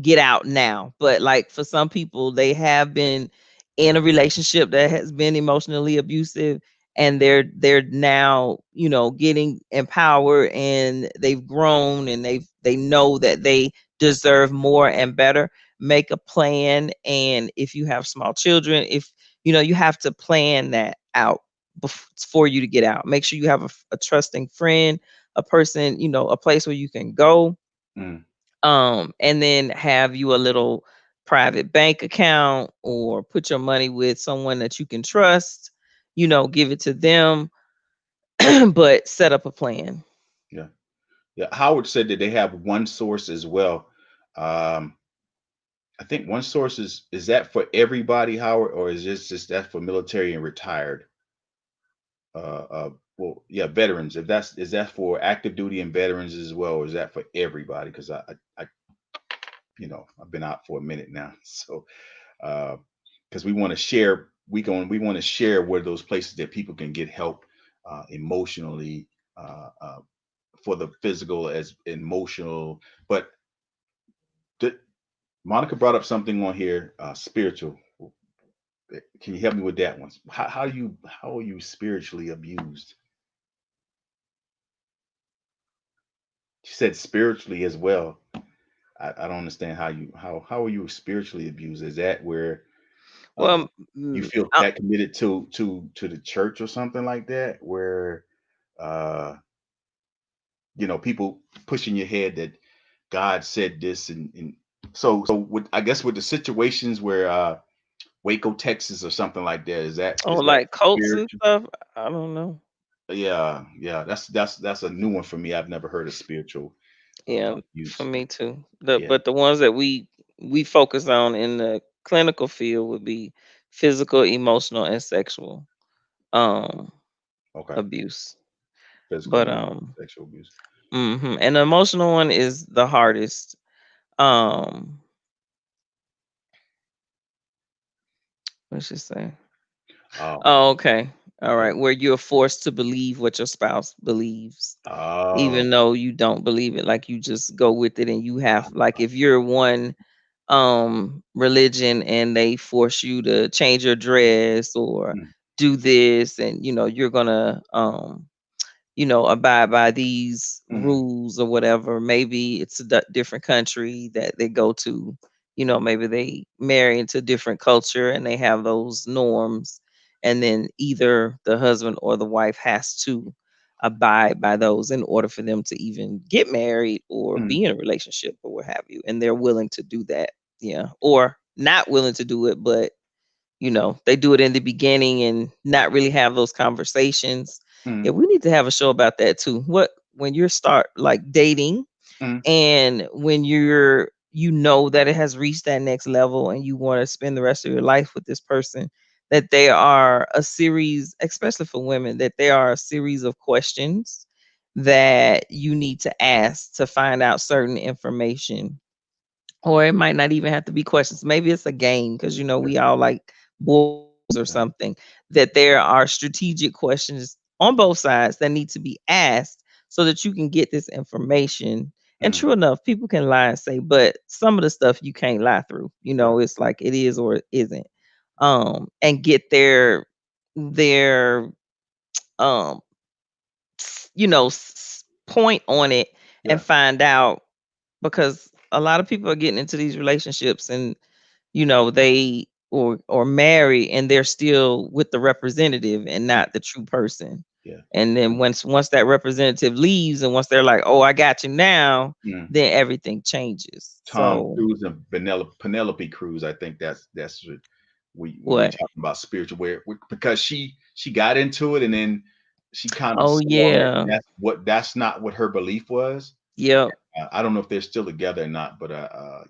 Speaker 2: get out now, but like for some people they have been in a relationship that has been emotionally abusive and they're now getting empowered and they've grown and they know that they deserve more and better. Make a plan, and if you have small children, if you have to plan that out for you to get out. Make sure you have a trusting friend, a person, a place where you can go,
Speaker 1: Mm,
Speaker 2: and then have you a little private bank account or put your money with someone that you can trust, give it to them, but set up a plan.
Speaker 1: yeah, yeah. Howard said that they have one source as well. Um, I think one source is that for everybody, Howard, or is this just that for military and retired? Well, yeah, veterans. If that's is that for active duty and veterans as well, or is that for everybody? Because I've been out for a minute now, so because we want to share, we want to share where those places that people can get help emotionally, for the physical as emotional. But th- Monica brought up something on here, spiritual. Can you help me with that one? How are you spiritually abused? She said spiritually as well. I don't understand how are you spiritually abused? Is that where uh,
Speaker 2: Well,
Speaker 1: you feel that committed to the church or something like that? Where uh, people pushing your head that God said this, and so with, I guess with the situations where Waco, Texas, or something like that,
Speaker 2: Oh,
Speaker 1: is that
Speaker 2: like cults and
Speaker 1: spiritual?
Speaker 2: stuff? I don't know.
Speaker 1: Yeah, yeah, that's a new one for me. I've never heard of spiritual
Speaker 2: Yeah, for
Speaker 1: abuse.
Speaker 2: me too. The
Speaker 1: Yeah.
Speaker 2: but the ones that we focus on in the clinical field would be physical, emotional, and sexual um
Speaker 1: Okay.
Speaker 2: abuse.
Speaker 1: Physical,
Speaker 2: But
Speaker 1: emotional, sexual abuse.
Speaker 2: and the emotional one is the hardest. Um what should say? Oh,
Speaker 1: Um.
Speaker 2: okay. All
Speaker 1: Yeah.
Speaker 2: right. Where you're forced to believe what your spouse believes,
Speaker 1: Oh.
Speaker 2: even though you don't believe it. Like you just go with it and you have like if you're one religion and they force you to change your dress or
Speaker 1: Mm,
Speaker 2: do this and you're gonna abide by these
Speaker 1: mm,
Speaker 2: rules or whatever. Maybe it's a different country that they go to. Maybe they marry into a different culture and they have those norms. And then either the husband or the wife has to abide by those in order for them to even get married or
Speaker 1: mm,
Speaker 2: be in a relationship or what have you. And they're willing to do that. Yeah. Or not willing to do it, but they do it in the beginning and not really have those conversations. Yeah,
Speaker 1: mm,
Speaker 2: we need to have a show about that too. What when you start like dating
Speaker 1: mm,
Speaker 2: and when you know that it has reached that next level and you want to spend the rest of your life with this person, that there are a series, especially for women, that there are a series of questions that you need to ask to find out certain information, or it might not even have to be questions. Maybe it's a game because
Speaker 1: yeah,
Speaker 2: we all like board games or
Speaker 1: yeah,
Speaker 2: something. That there are strategic questions on both sides that need to be asked so that you can get this information. And
Speaker 1: mm,
Speaker 2: true enough, people can lie and say, but some of the stuff you can't lie through.
Speaker 1: right,
Speaker 2: It's like it is or it isn't. And get their um point on it and
Speaker 1: yeah,
Speaker 2: find out, because a lot of people are getting into these relationships and they or marry and they're still with the representative and
Speaker 1: mm,
Speaker 2: not the true person.
Speaker 1: yeah.
Speaker 2: And then once that representative leaves and once they're like, "Oh, I got you now,"
Speaker 1: Mm.
Speaker 2: then everything changes.
Speaker 1: Tom
Speaker 2: So,
Speaker 1: Cruise and Penelope Cruz. I think that's what we when we're
Speaker 2: what?
Speaker 1: talking about spiritual, because she got into it and then she kind of
Speaker 2: Oh,
Speaker 1: saw that
Speaker 2: yeah.
Speaker 1: that's not what her belief was.
Speaker 2: Yep.
Speaker 1: I don't know if they're still together or not, but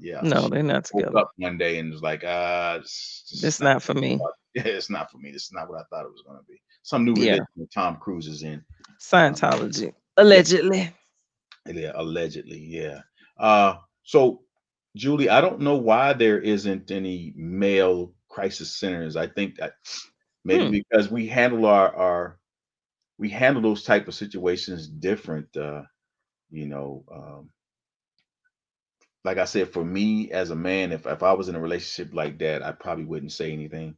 Speaker 1: yeah,
Speaker 2: No,
Speaker 1: she
Speaker 2: they're not
Speaker 1: woke
Speaker 2: together.
Speaker 1: up one day and was like, this is
Speaker 2: This
Speaker 1: not
Speaker 2: not for me.
Speaker 1: yeah, it's not for me. This is not what I thought it was going to be. Some new religion
Speaker 2: Yeah.
Speaker 1: that Tom Cruise is in. Um,
Speaker 2: Scientology.
Speaker 1: yeah,
Speaker 2: Allegedly.
Speaker 1: yeah, allegedly, yeah. So Julie, I don't know why there isn't any male crisis centers. I think that maybe
Speaker 2: Hmm.
Speaker 1: because we handle those type of situations different. You know, like I said, for me as a man, if I was in a relationship like that, I probably wouldn't say anything.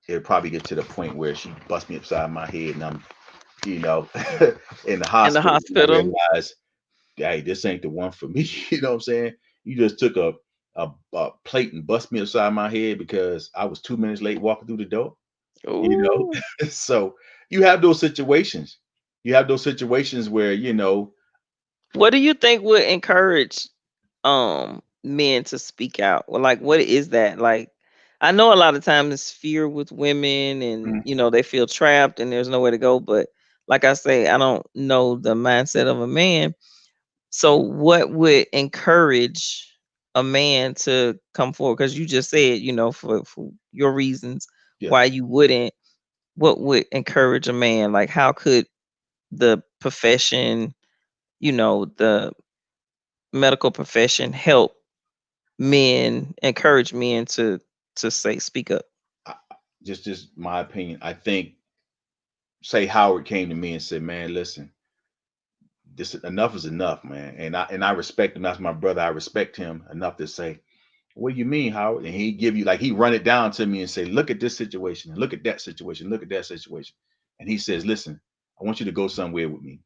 Speaker 1: It'd probably get to the point where she bust me upside my head and I'm, you know, in the
Speaker 2: In the
Speaker 1: hospital. And I
Speaker 2: hospital.
Speaker 1: realize, hey, this ain't the one for me. You know what I'm saying? You just took a plate and bust me upside my head because I was 2 minutes late walking through the door. You know,
Speaker 2: Ooh.
Speaker 1: so you have those situations. You have those situations where
Speaker 2: What do you think would encourage men to speak out? Well, like what is that? Like I know a lot of times it's fear with women and
Speaker 1: mm,
Speaker 2: they feel trapped and there's nowhere to go, but like I say, I don't know the mindset of a man. So what would encourage a man to come forward? Because you just said, for your reasons
Speaker 1: yeah,
Speaker 2: why you wouldn't. What would encourage a man? Like how could the profession, the medical profession help men, encourage men to say speak up?
Speaker 1: I, just my opinion. I think say Howard came to me and said, "Man, listen, this enough is enough, man." And I respect him. That's my brother. I respect him enough to say, "What do you mean, Howard?" And he give you like he run it down to me and say, "Look at this situation, and look at that situation, look at that situation." And he says, "Listen, I want you to go somewhere with me."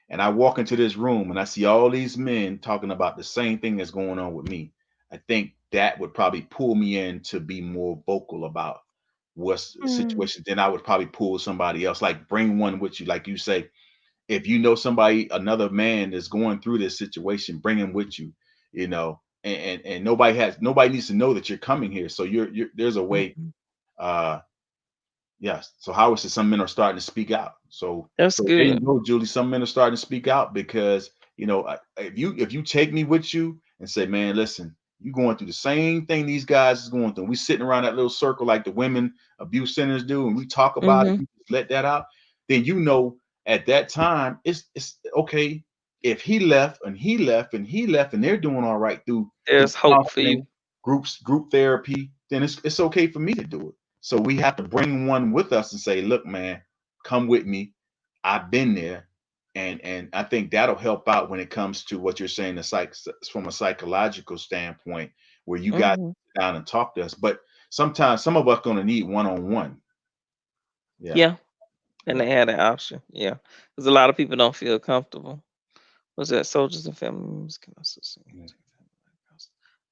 Speaker 1: And I walk into this room and I see all these men talking about the same thing that's going on with me. I think that would probably pull me in to be more vocal about what's the
Speaker 2: Mm.
Speaker 1: situation. Then I would probably pull somebody else, like bring one with you, like you say, if you know somebody, another man is going through this situation, bring him with you, you know, and nobody needs to know that you're coming here. So you're there's a way.
Speaker 2: Mhm.
Speaker 1: Uh, yes. So Howard said some men are starting to speak out.
Speaker 2: That's
Speaker 1: So there you
Speaker 2: good.
Speaker 1: go, Julie. Some men are starting to speak out because if you take me with you and say, man, listen, you going through the same thing these guys is going through. We sitting around that little circle like the women abuse centers do, and we talk about it.
Speaker 2: Mhm.
Speaker 1: You just let that out. Then at that time it's okay. If he left and he left and he left and they're doing all right through
Speaker 2: There's hope for
Speaker 1: counseling,
Speaker 2: you.
Speaker 1: group therapy, then it's okay for me to do it. So we have to bring one with us and say, look, man, come with me. I've been there. And I think that'll help out when it comes to what you're saying, from a psychological standpoint, where you got to
Speaker 2: Mhm.
Speaker 1: sit down and talk to us. But sometimes some of us gonna need one-on-one. Yeah,
Speaker 2: Yeah, and
Speaker 1: yeah.
Speaker 2: they had that option. Yeah, because a lot of people don't feel comfortable. Was that soldiers and family members can also see?
Speaker 1: Yeah.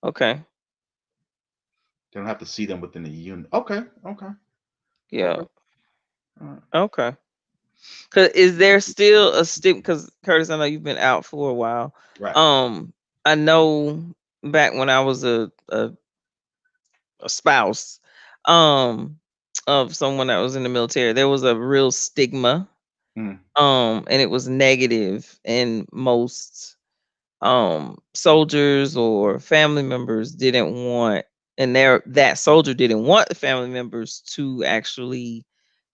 Speaker 2: Okay.
Speaker 1: They don't have to see them within the unit. Okay, okay,
Speaker 2: Yeah.
Speaker 1: okay. All right.
Speaker 2: Okay. Cause is there still a stigma? Because Curtis, I know you've been out for a while.
Speaker 1: Right.
Speaker 2: Um, I know back when I was a spouse, um, of someone that was in the military, there was a real stigma.
Speaker 1: Mm,
Speaker 2: And it was negative, and most soldiers or family members didn't want, and that soldier didn't want the family members to actually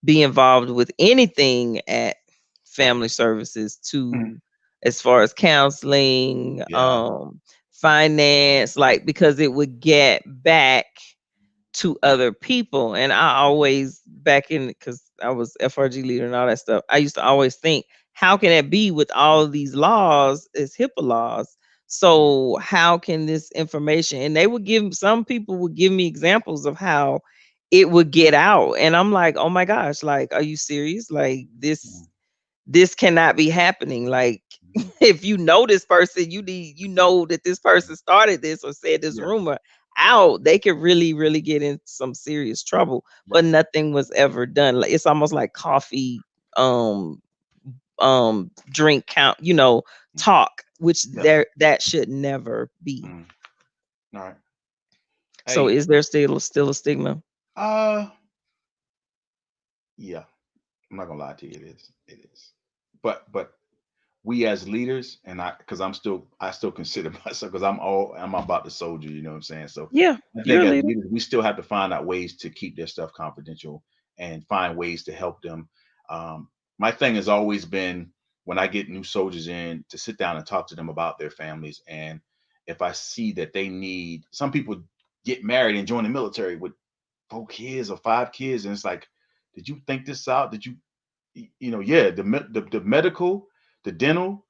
Speaker 2: be involved with anything at family services,
Speaker 1: mm.
Speaker 2: to as far as counseling,
Speaker 1: Yeah.
Speaker 2: finance, like, because it would get back to other people. And I always, back in, because I was FRG leader and all that stuff, I used to always think, how can it be with all of these laws, it's HIPAA laws? So how can this information, and they would give, some people would give me examples of how it would get out. And I'm like, oh my gosh, like, are you serious? Like,
Speaker 1: Mm,
Speaker 2: this cannot be happening. Like,
Speaker 1: mm.
Speaker 2: if you know this person, you know that this person started this or said this
Speaker 1: Yeah.
Speaker 2: rumor out, they could really, really get in some serious trouble. But
Speaker 1: Right.
Speaker 2: nothing was ever done. Like, it's almost like coffee, um, drink count,
Speaker 1: Mm.
Speaker 2: talk, which
Speaker 1: Yeah.
Speaker 2: that should never be.
Speaker 1: Mm. All right.
Speaker 2: So
Speaker 1: Hey.
Speaker 2: is there still a stigma?
Speaker 1: Uh. Yeah. I'm not gonna lie to you. It is. It is. But we as leaders, and because I still consider myself, because I'm about the soldier, you know what I'm saying? So
Speaker 2: Yeah,
Speaker 1: I
Speaker 2: you're
Speaker 1: think
Speaker 2: a
Speaker 1: as
Speaker 2: leader.
Speaker 1: leaders we still have to find out ways to keep their stuff confidential and find ways to help them. My thing has always been, when I get new soldiers in, to sit down and talk to them about their families. And if I see that they need, some people get married and join the military with 4 kids or 5 kids, and it's like, did you think this out? Did you, yeah, the medical, the dental,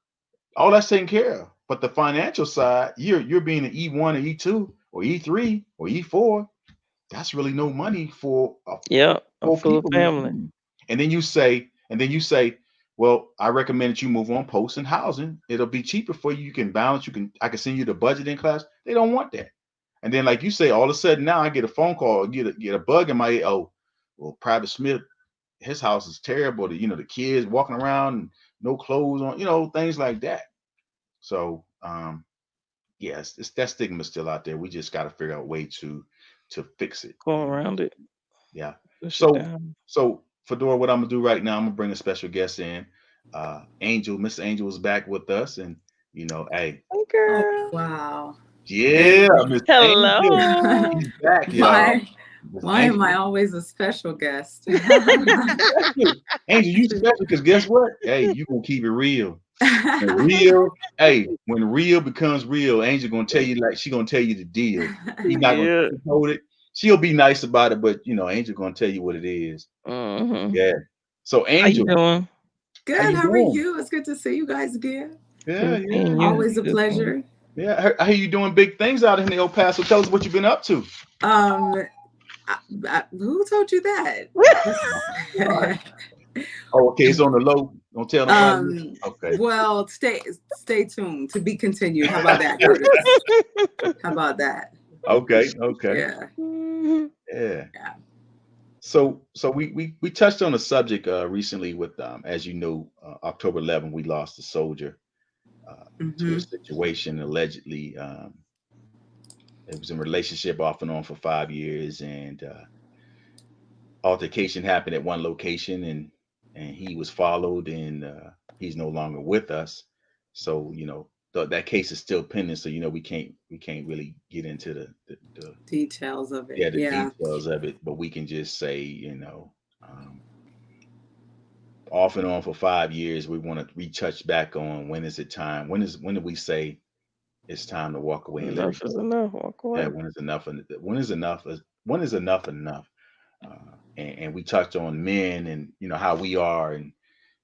Speaker 1: all that's taken care of. But the financial side, you're being an E1 or E2 or E3 or E4. That's really no money for
Speaker 2: Yeah, a
Speaker 1: four
Speaker 2: full
Speaker 1: people in the
Speaker 2: family.
Speaker 1: family. And then you say, well, I recommend that you move on post and housing. It'll be cheaper for you. You can balance. I can send you the budget in class. They don't want that. And then, like you say, all of a sudden now I get a phone call, get a bug in my ear. Oh, well, Private Smith, his house is terrible. The kids walking around and no clothes on, things like that. So yes, that stigma still out there. We just got to figure out a way to fix it.
Speaker 2: Go around it,
Speaker 1: Yeah.
Speaker 2: push it
Speaker 1: So
Speaker 2: down.
Speaker 1: so Fedora, what I'm gonna do right now, I'm gonna bring a special guest in. Angel, Miss Angel is back with us, and hey,
Speaker 2: Hey,
Speaker 3: Oh,
Speaker 2: girl.
Speaker 3: wow.
Speaker 1: yeah,
Speaker 3: Really?
Speaker 1: Miss Angel,
Speaker 2: Hello.
Speaker 1: she's back, y'all.
Speaker 3: Why
Speaker 1: Miss
Speaker 3: why am I
Speaker 1: Angel,
Speaker 3: always a special guest?
Speaker 1: you special. Angel, you special because guess what? Hey, you gonna keep it real. When real becomes real, Angel gonna tell you, like, she gonna tell you the deal. She's not gonna
Speaker 2: Yeah.
Speaker 1: sugarcoat it. She'll be nice about it, but Angel gonna tell you what it is.
Speaker 2: Mhm.
Speaker 1: Yeah. So
Speaker 2: How you
Speaker 1: Angel,
Speaker 2: doing?
Speaker 1: how
Speaker 3: Good,
Speaker 1: you
Speaker 3: how are
Speaker 1: doing?
Speaker 3: you? It's good to see you guys again.
Speaker 1: Yeah,
Speaker 2: Good
Speaker 1: yeah,
Speaker 2: seeing
Speaker 1: yeah,
Speaker 2: you.
Speaker 3: Always a
Speaker 2: Good seeing you.
Speaker 3: pleasure.
Speaker 1: yeah. I hear you doing big things out in the El Paso. Tell us what you've been up to.
Speaker 3: Um, who told you that?
Speaker 1: Oh, God. Oh, okay. It's on the low. Don't tell nobody.
Speaker 3: um,
Speaker 1: Okay.
Speaker 3: well, stay tuned. To be continued. How about that, Curtis? How about that?
Speaker 1: Okay. Okay.
Speaker 3: Yeah,
Speaker 2: Mhm.
Speaker 1: Yeah.
Speaker 3: yeah.
Speaker 1: So we touched on a subject recently with as you know, October 11th we lost a soldier to a
Speaker 3: Mm-hmm.
Speaker 1: situation allegedly. It was in a relationship off and on for 5 years, and altercation happened at one location, and he was followed, and he's no longer with us. So that case is still pending. So we can't really get into the
Speaker 3: Details of it.
Speaker 1: yeah, the
Speaker 3: Yeah.
Speaker 1: details of it, but we can just say, um, off and on for 5 years, we want to retouch back on when is it time? When do we say it's time to walk away and let it
Speaker 2: Enough is
Speaker 1: go?
Speaker 2: enough. Walk
Speaker 1: Yeah,
Speaker 2: away.
Speaker 1: when is enough? When is enough? When is enough enough? And we touched on men and how we are, and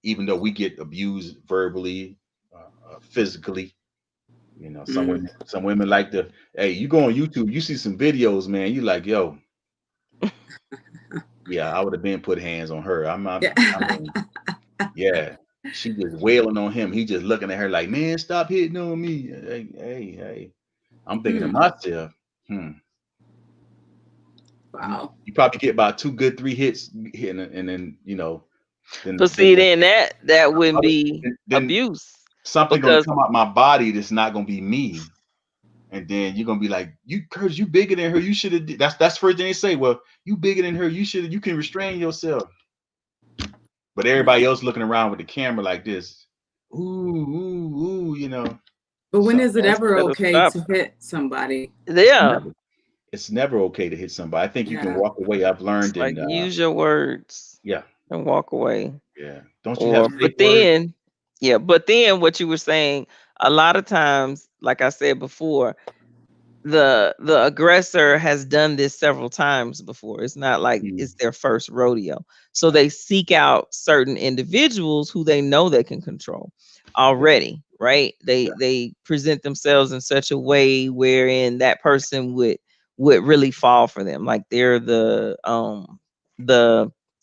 Speaker 1: even though we get abused verbally, physically,
Speaker 3: Mm.
Speaker 1: some women like to. Hey, you go on YouTube, you see some videos, man. You like, yo, yeah, I would have been put hands on her. I'm not.
Speaker 3: Yeah.
Speaker 1: I mean, yeah, she just wailing on him. He just looking at her like, man, stop hitting on me. Hey, hey, hey. I'm thinking to
Speaker 3: Hmm.
Speaker 1: myself, hmm, you
Speaker 3: Wow.
Speaker 1: you probably get about two good three hits hitting, and then then
Speaker 2: But see, then that wouldn't be
Speaker 1: then
Speaker 2: abuse
Speaker 1: something gonna
Speaker 2: because
Speaker 1: come out my body that's not gonna be me. And then you're gonna be like, you Curtis, you bigger than her. You should have. That's the first thing they say. Well, you bigger than her. You can restrain yourself. But everybody else looking around with the camera like this. Ooh, ooh, ooh,
Speaker 3: But when
Speaker 1: So
Speaker 3: is it ever
Speaker 2: instead of
Speaker 3: okay
Speaker 2: stop,
Speaker 3: to hit somebody?
Speaker 2: yeah,
Speaker 1: never, it's never okay to hit somebody. I think you can
Speaker 3: Yeah.
Speaker 1: walk away. I've
Speaker 2: it's
Speaker 1: learned,
Speaker 2: like
Speaker 1: and
Speaker 2: use your words
Speaker 1: yeah,
Speaker 2: and walk away.
Speaker 1: yeah. Don't you have
Speaker 2: Or,
Speaker 3: Yeah.
Speaker 1: safe
Speaker 2: but
Speaker 1: words?
Speaker 2: then, yeah, but then what you were saying, a lot of times, like I said before, the aggressor has done this several times before. It's not like
Speaker 1: Mm,
Speaker 2: it's their first rodeo. So
Speaker 1: right.
Speaker 2: they seek out certain individuals who they know they can control already, right?
Speaker 1: Yeah.
Speaker 2: They present themselves in such a way wherein that person would really fall for them. Like they're the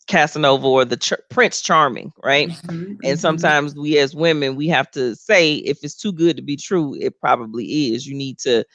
Speaker 2: Casanova or the Prince Charming, right?
Speaker 3: Hmm.
Speaker 2: And
Speaker 3: Hmm.
Speaker 2: sometimes we as women, we have to say if it's too good to be true, it probably is. You need to,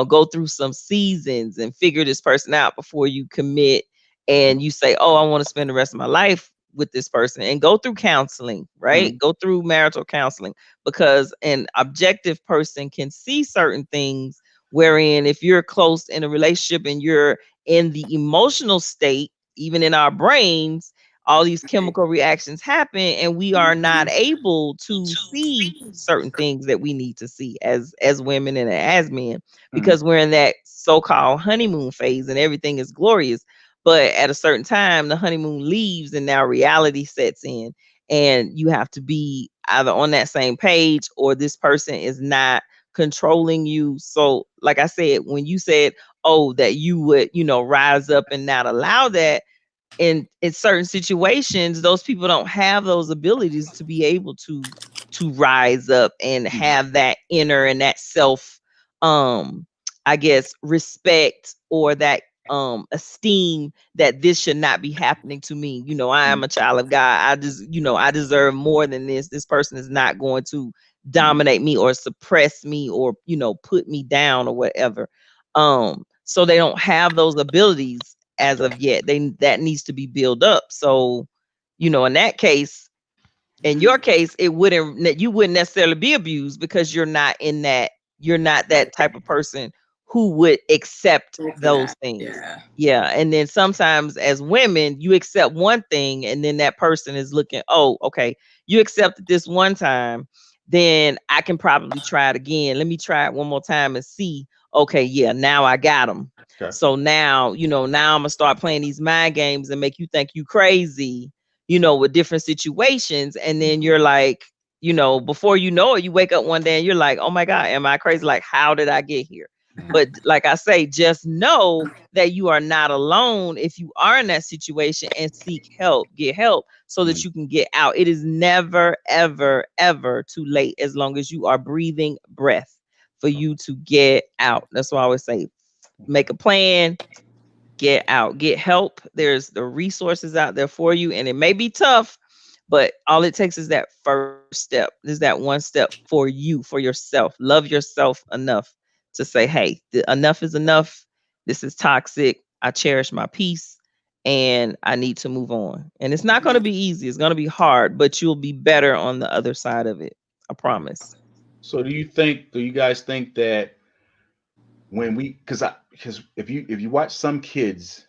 Speaker 2: go through some seasons and figure this person out before you commit and you say, "Oh, I want to spend the rest of my life with this person," and go through counseling, right?
Speaker 1: Mm,
Speaker 2: Go through marital counseling because an objective person can see certain things wherein if you're close in a relationship and you're in the emotional state, even in our brains, all these
Speaker 3: Right.
Speaker 2: chemical reactions happen and we are not
Speaker 3: Hmm.
Speaker 2: able to see certain things that we need to see as women and as men
Speaker 1: mm,
Speaker 2: because we're in that so-called honeymoon phase and everything is glorious, but at a certain time the honeymoon leaves and now reality sets in and you have to be either on that same page or this person is not controlling you. So like I said, when you said, oh, that you would rise up and not allow that, in certain situations those people don't have those abilities to be able to rise up and
Speaker 1: mm,
Speaker 2: have that inner and that self, um I guess, respect or that esteem that this should not be happening to me. I am
Speaker 1: mm,
Speaker 2: a child of God. I just, I deserve more than this person is not going to
Speaker 1: mm,
Speaker 2: dominate me or suppress me or put me down or whatever. So they don't have those abilities as of yet. That needs to be built up. So, in that case, in your case, you wouldn't necessarily be abused because you're not that type of person who would accept
Speaker 3: Go for
Speaker 2: those
Speaker 3: that.
Speaker 2: things.
Speaker 3: Yeah.
Speaker 2: Yeah. And then sometimes as women, you accept one thing and then that person is looking, oh, okay, you accepted this one time, then I can probably try it again. Let me try it one more time and see. Okay, yeah, now I got them.
Speaker 1: okay.
Speaker 2: So now, now I'm gonna start playing these mind games and make you think you crazy, with different situations. And then you're like, before you know it, you wake up one day and you're like, oh my God, am I crazy? Like, how did I get here?
Speaker 1: Mm,
Speaker 2: But like I say, just know that you are not alone if you are in that situation and seek help, get help so that
Speaker 1: mm,
Speaker 2: you can get out. It is never, ever, ever too late as long as you are breathing breath for you to get out. That's why I always say, make a plan, get out, get help. There's the resources out there for you, and it may be tough, but all it takes is that first step. Is that one step for you, for yourself. Love yourself enough to say, hey, enough is enough. This is toxic. I cherish my peace, and I need to move on. And it's not going to be easy. It's going to be hard, but you'll be better on the other side of it. I promise.
Speaker 1: So do you guys think that when we, because if you watch some kids,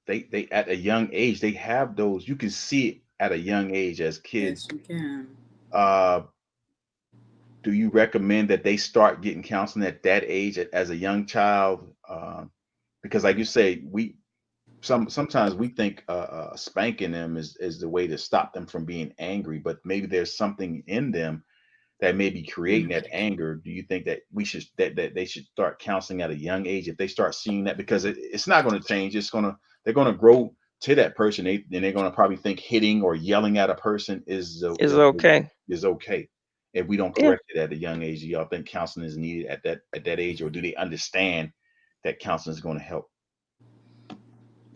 Speaker 1: they at a young age, they have those, you can see it at a young age as
Speaker 3: Yes,
Speaker 1: kids.
Speaker 3: you can.
Speaker 1: Uh, do you recommend that they start getting counseling at that age as a young child? Because like you say, sometimes we think spanking them is the way to stop them from being angry, but maybe there's something in them that may be creating
Speaker 3: Mm.
Speaker 1: that anger. Do you think that that they should start counseling at a young age if they start seeing that? Because it's not going to change. They're going to grow to that person. They're going to probably think hitting or yelling at a person
Speaker 2: It's okay.
Speaker 1: is okay. If we don't
Speaker 2: Yeah.
Speaker 1: correct it at a young age, do y'all think counseling is needed at that age, or do they understand that counseling is going to help?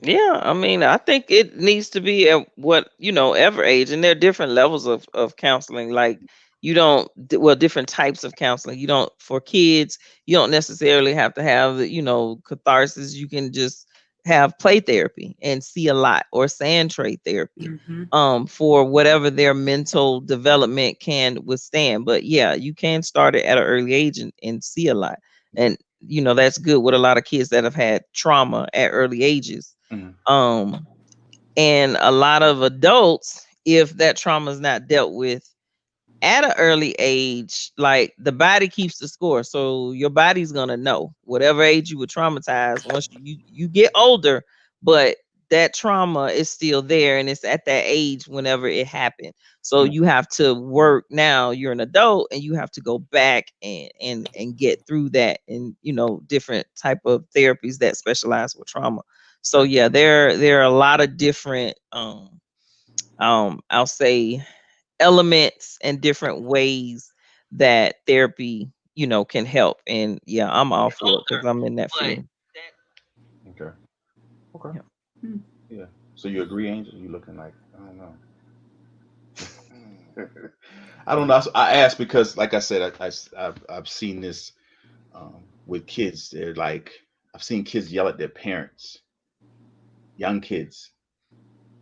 Speaker 2: Yeah, I mean, I think it needs to be at what, ever age, and there are different levels of counseling. Like, well, different types of counseling. You don't, for kids, you don't necessarily have to have, catharsis. You can just have play therapy and see a lot, or sand tray therapy,
Speaker 3: Mm-hmm.
Speaker 2: for whatever their mental development can withstand. But yeah, you can start it at an early age and see a lot. And, that's good with a lot of kids that have had trauma at early ages.
Speaker 1: Mhm.
Speaker 2: um and a lot of adults, if that trauma is not dealt with at an early age, like, the body keeps the score. So your body's gonna know whatever age you were traumatized once you get older, but that trauma is still there, and it's at that age whenever it happened. So
Speaker 1: Mhm.
Speaker 2: you have to work. Now you're an adult, and you have to go back and get through that, and different type of therapies that specialize with trauma. So
Speaker 1: Okay.
Speaker 2: yeah, there are a lot of different I'll say elements and different ways that therapy, can help. And yeah, I'm all for it because I'm in that field.
Speaker 1: Okay. Okay.
Speaker 2: Yeah.
Speaker 3: Mm.
Speaker 1: Yeah. So you agree, Angel? You looking like, I don't know. I don't know. I asked because, like I said, I've seen this with kids. They're like, I've seen kids yell at their parents, young kids,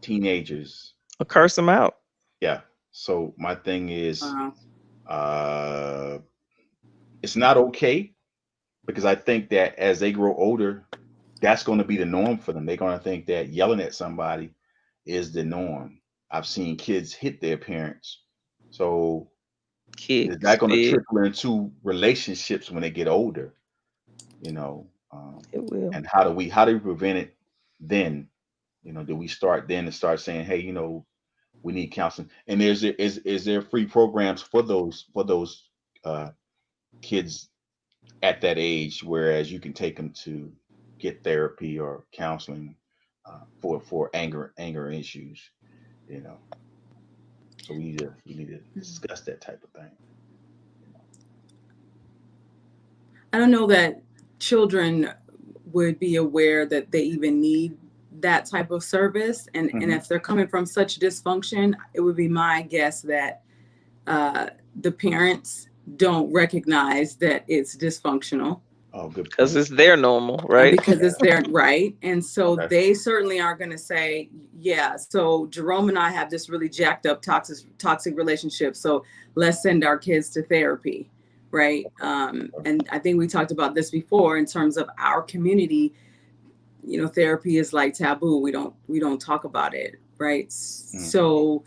Speaker 1: teenagers.
Speaker 2: Or curse them out.
Speaker 1: Yeah. So my thing is,
Speaker 3: Wow.
Speaker 1: uh, it's not okay, because I think that as they grow older, that's going to be the norm for them. They're going to think that yelling at somebody is the norm. I've seen kids hit their parents. So is
Speaker 2: Kick,
Speaker 1: that going to
Speaker 2: spit.
Speaker 1: trickle into relationships when they get older? You know,
Speaker 2: It will.
Speaker 1: and how do we prevent it then? Do we start then and start saying, hey, we need counseling? And is there free programs for those uh, kids at that age, whereas you can take them to get therapy or counseling for anger issues, you know. So we need to discuss that type of thing.
Speaker 3: I don't know that children would be aware that they even need that type of service. And
Speaker 1: Hmm.
Speaker 3: if they're coming from such dysfunction, it would be my guess that the parents don't recognize that it's dysfunctional.
Speaker 1: Oh, good
Speaker 2: Because
Speaker 1: point.
Speaker 2: it's their normal,
Speaker 3: And
Speaker 2: right?
Speaker 3: because it's their right. And so
Speaker 1: Okay.
Speaker 3: they certainly aren't going to say, yeah, so Jerome and I have this really jacked up toxic relationship. So let's send our kids to therapy. Right. And I think we talked about this before in terms of our community. Therapy is like taboo. We don't talk about it. Right.
Speaker 1: Mm.
Speaker 3: So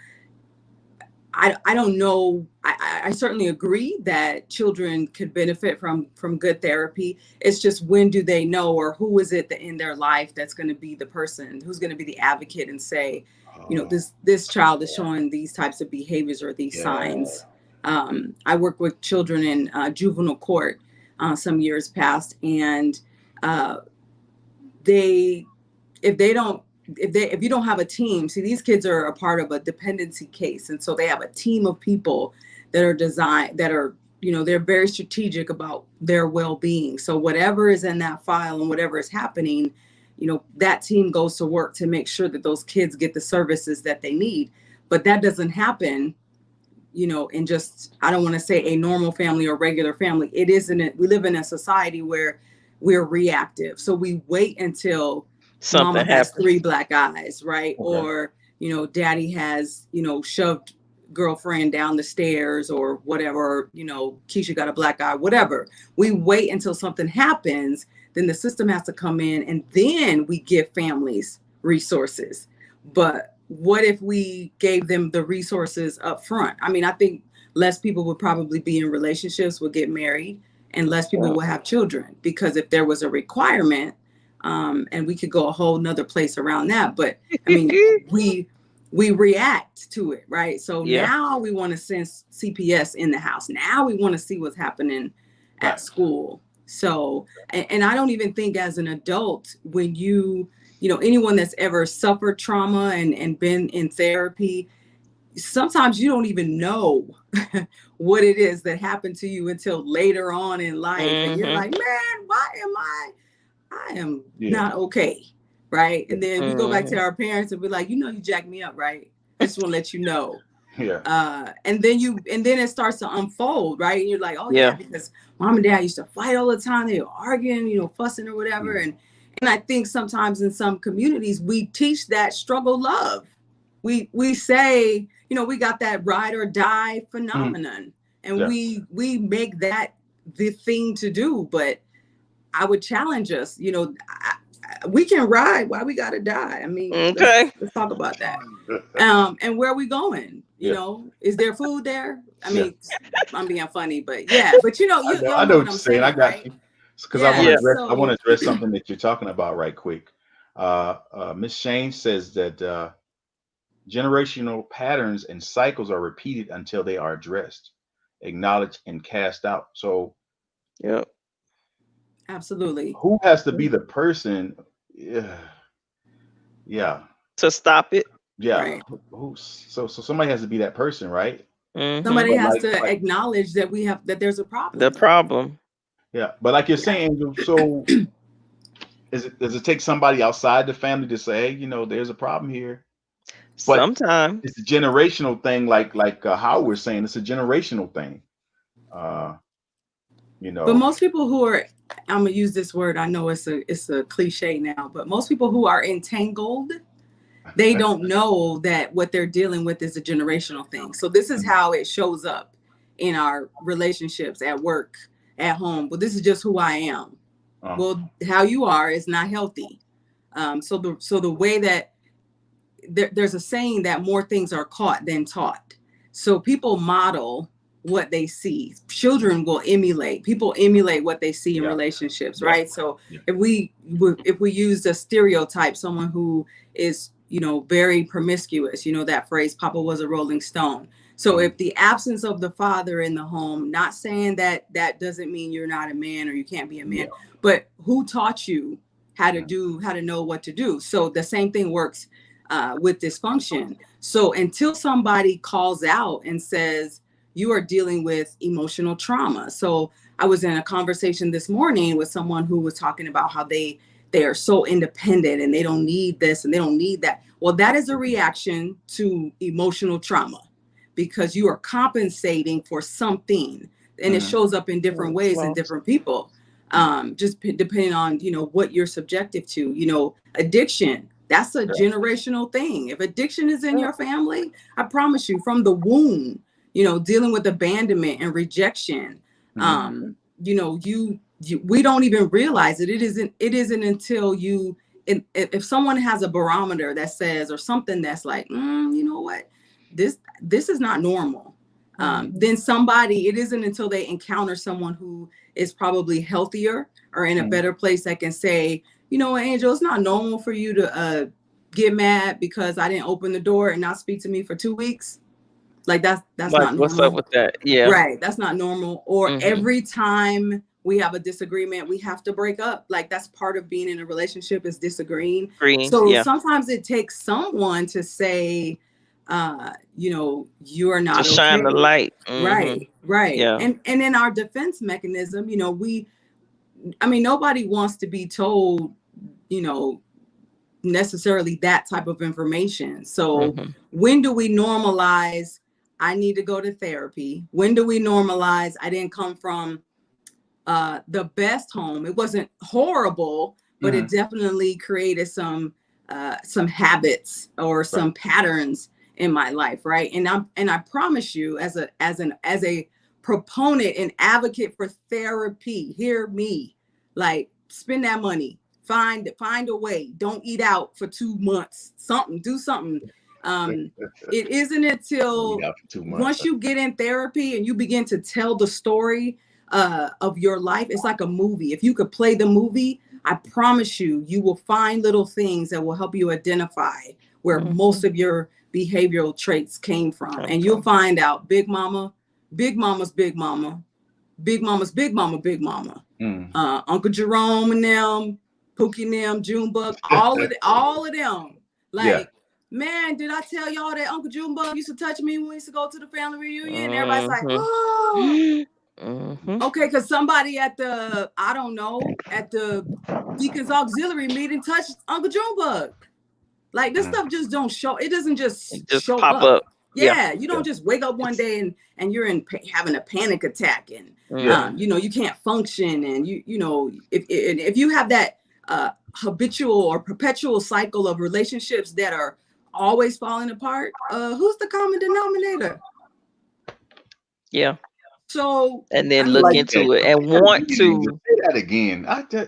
Speaker 3: I don't know. I certainly agree that children could benefit from good therapy. It's just, when do they know, or who is it that in their life that's going to be the person who's going to be the advocate and say,
Speaker 1: Oh,
Speaker 3: this child is showing these types of behaviors or these
Speaker 1: yeah.
Speaker 3: signs. I work with children in juvenile court some years past, and uh, they if you don't have a team. See, these kids are a part of a dependency case, and so they have a team of people that are they're very strategic about their well-being. So whatever is in that file and whatever is happening, that team goes to work to make sure that those kids get the services that they need. But that doesn't happen in just, I don't want to say a normal family or regular family. We live in a society where we're reactive. So we wait until
Speaker 2: Something
Speaker 3: mama has
Speaker 2: happens.
Speaker 3: 3 black eyes, right?
Speaker 1: Okay.
Speaker 3: Or, daddy has, shoved girlfriend down the stairs or whatever, Keisha got a black eye, whatever. We wait until something happens, then the system has to come in, and then we give families resources. But what if we gave them the resources up front? I mean, I think less people would probably be in relationships, would get married, and less people will have children, because if there was a requirement, and we could go a whole nother place around that. But I mean, we react to it, right? So
Speaker 2: Yeah.
Speaker 3: now we want to send CPS in the house. Now we want to see what's happening at
Speaker 1: Right.
Speaker 3: school. So, and I don't even think as an adult, when anyone that's ever suffered trauma and been in therapy, sometimes you don't even know what it is that happened to you until later on in life. And you're like, man, why am I am not okay, right? And then we go back to our parents and be like, you jacked me up, right? I just want to let you know.
Speaker 1: Yeah.
Speaker 3: And then it starts to unfold, right? And you're like, oh yeah, because mom and dad used to fight all the time. They were arguing, fussing or whatever. And I think sometimes in some communities we teach that struggle love. We say, we got that ride or die phenomenon, and we make that the thing to do. But I would challenge us, we can ride. Why we gotta die? I mean, let's talk about that. And where are we going? Is there food there? I mean, I'm being funny, but yeah. But
Speaker 1: I know what you're saying. I got
Speaker 3: right?
Speaker 1: you. Because I want to address something that you're talking about right quick. Miss Shane says that generational patterns and cycles are repeated until they are addressed, acknowledged, and cast out. So,
Speaker 3: absolutely.
Speaker 1: Who has to be the person? Yeah.
Speaker 2: To stop it.
Speaker 1: Yeah.
Speaker 3: Right.
Speaker 1: So somebody has to be that person, right?
Speaker 3: Somebody has to acknowledge that there's a problem.
Speaker 2: The problem.
Speaker 1: Yeah, but like you're saying, Angel, so does it take somebody outside the family to say, hey, there's a problem here? But
Speaker 2: sometimes
Speaker 1: it's a generational thing, like how we're saying it's a generational thing.
Speaker 3: But most people who are, I'm gonna use this word, I know it's a cliche now, but most people who are entangled, they don't know that what they're dealing with is a generational thing. So this is how it shows up in our relationships, at work, at home. Well, this is just who I am. Well, how you are is not healthy. So the way that there's a saying that more things are caught than taught. So people model what they see. Children will emulate. People emulate what they see in relationships, right? So if we use a stereotype, someone who is very promiscuous, that phrase, Papa was a Rolling Stone. So if the absence of the father in the home, not saying that doesn't mean you're not a man or you can't be a man, but who taught you how to know what to do? So the same thing works with dysfunction. So until somebody calls out and says, you are dealing with emotional trauma. So I was in a conversation this morning with someone who was talking about how they are so independent and they don't need this and they don't need that. Well, that is a reaction to emotional trauma, because you are compensating for something, and it shows up in different ways in different people. Just depending on, what you're subjective to, addiction. That's a generational thing. If addiction is in your family, I promise you, from the womb, dealing with abandonment and rejection, we don't even realize it. It isn't until if someone has a barometer that says, or something that's like, you know what, this is not normal. Then it isn't until they encounter someone who is probably healthier or in a better place that can say, Angel, it's not normal for you to get mad because I didn't open the door and not speak to me for 2 weeks. Like that's not normal.
Speaker 2: What's up with that? Yeah.
Speaker 3: Right. That's not normal. Or every time we have a disagreement, we have to break up. Like that's part of being in a relationship, is disagreeing. Sometimes it takes someone to say, you are not
Speaker 2: to shine the light.
Speaker 3: Right.
Speaker 2: Yeah.
Speaker 3: And in our defense mechanism, nobody wants to be told, necessarily that type of information. So when do we normalize, I need to go to therapy? When do we normalize, I didn't come from the best home? It wasn't horrible, but it definitely created some habits or
Speaker 1: Right.
Speaker 3: some patterns in my life, right? And I promise you, as a proponent and advocate for therapy, hear me, like spend that money, find a way, don't eat out for 2 months, do something. It isn't
Speaker 1: Eat
Speaker 3: until
Speaker 1: out for 2 months.
Speaker 3: once you get in therapy and you begin to tell the story of your life, it's like a movie. If you could play the movie, I promise you, you will find little things that will help you identify where most of your behavioral traits came from. And you'll find out big mama, big mama's big mama, big mama's big mama, big mama, Uncle Jerome and them, Pookie and them, Junebug, all of them.
Speaker 1: Yeah.
Speaker 3: Like, man, did I tell y'all that Uncle Junebug used to touch me when we used to go to the family reunion? And everybody's like, oh. Okay, because somebody at the, I don't know, at the Deacon's Auxiliary meeting touched Uncle Junebug. Like, this stuff just don't show. It doesn't just show
Speaker 2: pop
Speaker 3: up.
Speaker 2: up.
Speaker 3: Yeah, you don't just wake up one day and you're having a panic attack and you can't function, and you know if you have that habitual or perpetual cycle of relationships that are always falling apart, who's the common denominator?
Speaker 2: Yeah.
Speaker 3: So
Speaker 2: and then
Speaker 3: I mean,
Speaker 2: look
Speaker 1: like
Speaker 2: into
Speaker 1: that.
Speaker 2: it and want to.
Speaker 1: Say that again.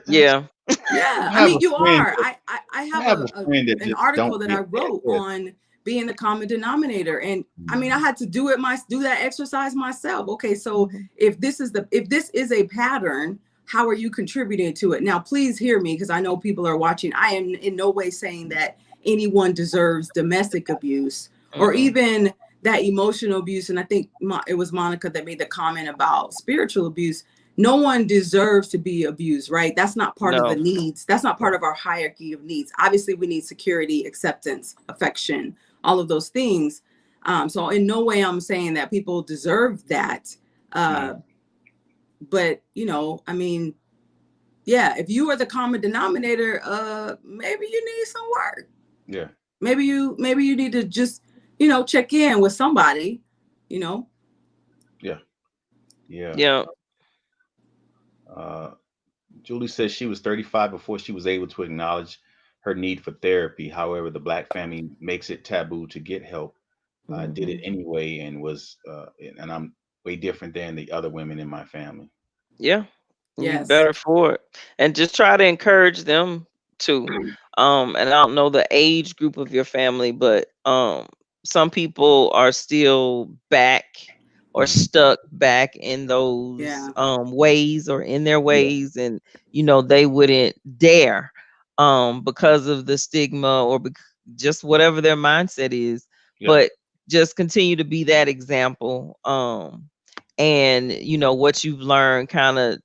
Speaker 2: Yeah.
Speaker 3: yeah,
Speaker 1: I
Speaker 3: I
Speaker 1: have
Speaker 3: mean,
Speaker 1: a
Speaker 3: you
Speaker 1: friend.
Speaker 3: are. I
Speaker 1: I
Speaker 3: have
Speaker 1: have a friend that
Speaker 3: an
Speaker 1: just
Speaker 3: article
Speaker 1: don't
Speaker 3: that I
Speaker 1: get that.
Speaker 3: wrote on being the common denominator, and I mean, I had to do that exercise myself. Okay, so if this is a pattern, how are you contributing to it? Now, please hear me, because I know people are watching. I am in no way saying that anyone deserves domestic abuse or even that emotional abuse. And I think it was Monica that made the comment about spiritual abuse. No one deserves to be abused, right? That's not part of the needs. That's not part of our hierarchy of needs. Obviously, we need security, acceptance, affection, all of those things. So in no way I'm saying that people deserve that. But, I mean, yeah, if you are the common denominator, maybe you need some work.
Speaker 1: Yeah.
Speaker 3: Maybe you need to just, check in with somebody,
Speaker 1: Yeah.
Speaker 2: Yeah.
Speaker 1: Julie says she was 35 before she was able to acknowledge her need for therapy. However, the Black family makes it taboo to get help. I did it anyway and and I'm way different than the other women in my family.
Speaker 2: Yeah. You
Speaker 3: Yes.
Speaker 2: better for it. And just try to encourage them to. And I don't know the age group of your family, but some people are still back or stuck back in those ways or in their
Speaker 1: Yeah.
Speaker 2: ways, and they wouldn't dare because of the stigma or just whatever their mindset is.
Speaker 1: Yeah.
Speaker 2: But just continue to be that example. And what you've learned, kind of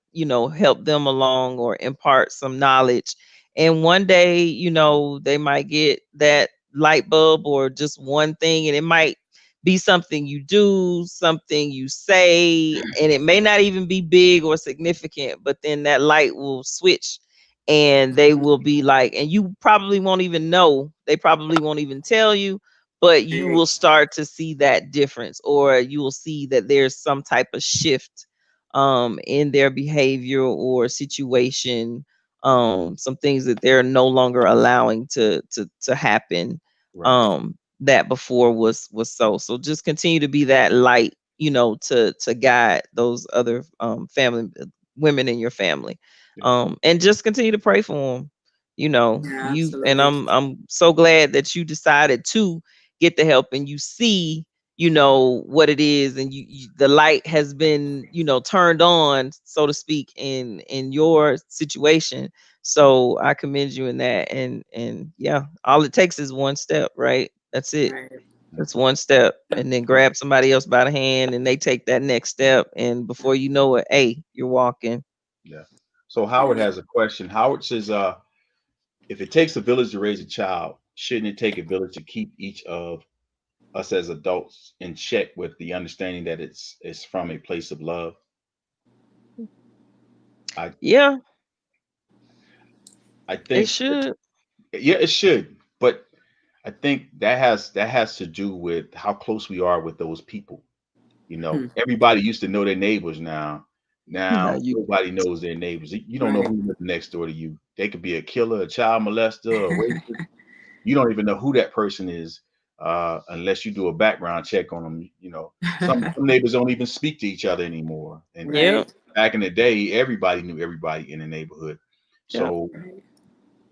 Speaker 2: help them along or impart some knowledge, and one day they might get that light bulb or just one thing, and it might be something you do, something you say, and it may not even be big or significant, but then that light will switch and they will be like, and you probably won't even know, they probably won't even tell you, but you will start to see that difference, or you will see that there's some type of shift in their behavior or situation, some things that they're no longer allowing to happen,
Speaker 1: Right.
Speaker 2: that before was so just continue to be that light, to guide those other family women in your family, and just continue to pray for them.
Speaker 3: Yeah,
Speaker 2: You and
Speaker 3: absolutely.
Speaker 2: I'm so glad that you decided to get the help, and you see what it is, and the light has been turned on, so to speak, in your situation. So I commend you in that, and yeah, all it takes is one step, right? That's it.
Speaker 3: Right.
Speaker 2: That's one step, and then grab somebody else by the hand and they take that next step, and before you know it, hey, you're walking.
Speaker 1: Yeah. So Howard has a question. Howard says, if it takes a village to raise a child, shouldn't it take a village to keep each of us as adults in check with the understanding that it's from a place of love? I
Speaker 2: Yeah,
Speaker 1: I
Speaker 2: it
Speaker 1: think
Speaker 2: should.
Speaker 1: yeah, it should, but I think that has to do with how close we are with those people. Everybody used to know their neighbors now.
Speaker 2: Now
Speaker 1: Now
Speaker 2: you
Speaker 1: nobody knows their neighbors. You don't know
Speaker 3: Right.
Speaker 1: who lives next door to you. They could be a killer, a child molester, a rapist. You don't even know who that person is unless you do a background check on them. You know, some neighbors don't even speak to each other anymore. And
Speaker 2: Yep,
Speaker 3: Right.
Speaker 1: back in the day, everybody knew everybody in the neighborhood.
Speaker 2: yep.
Speaker 1: So,
Speaker 3: Right.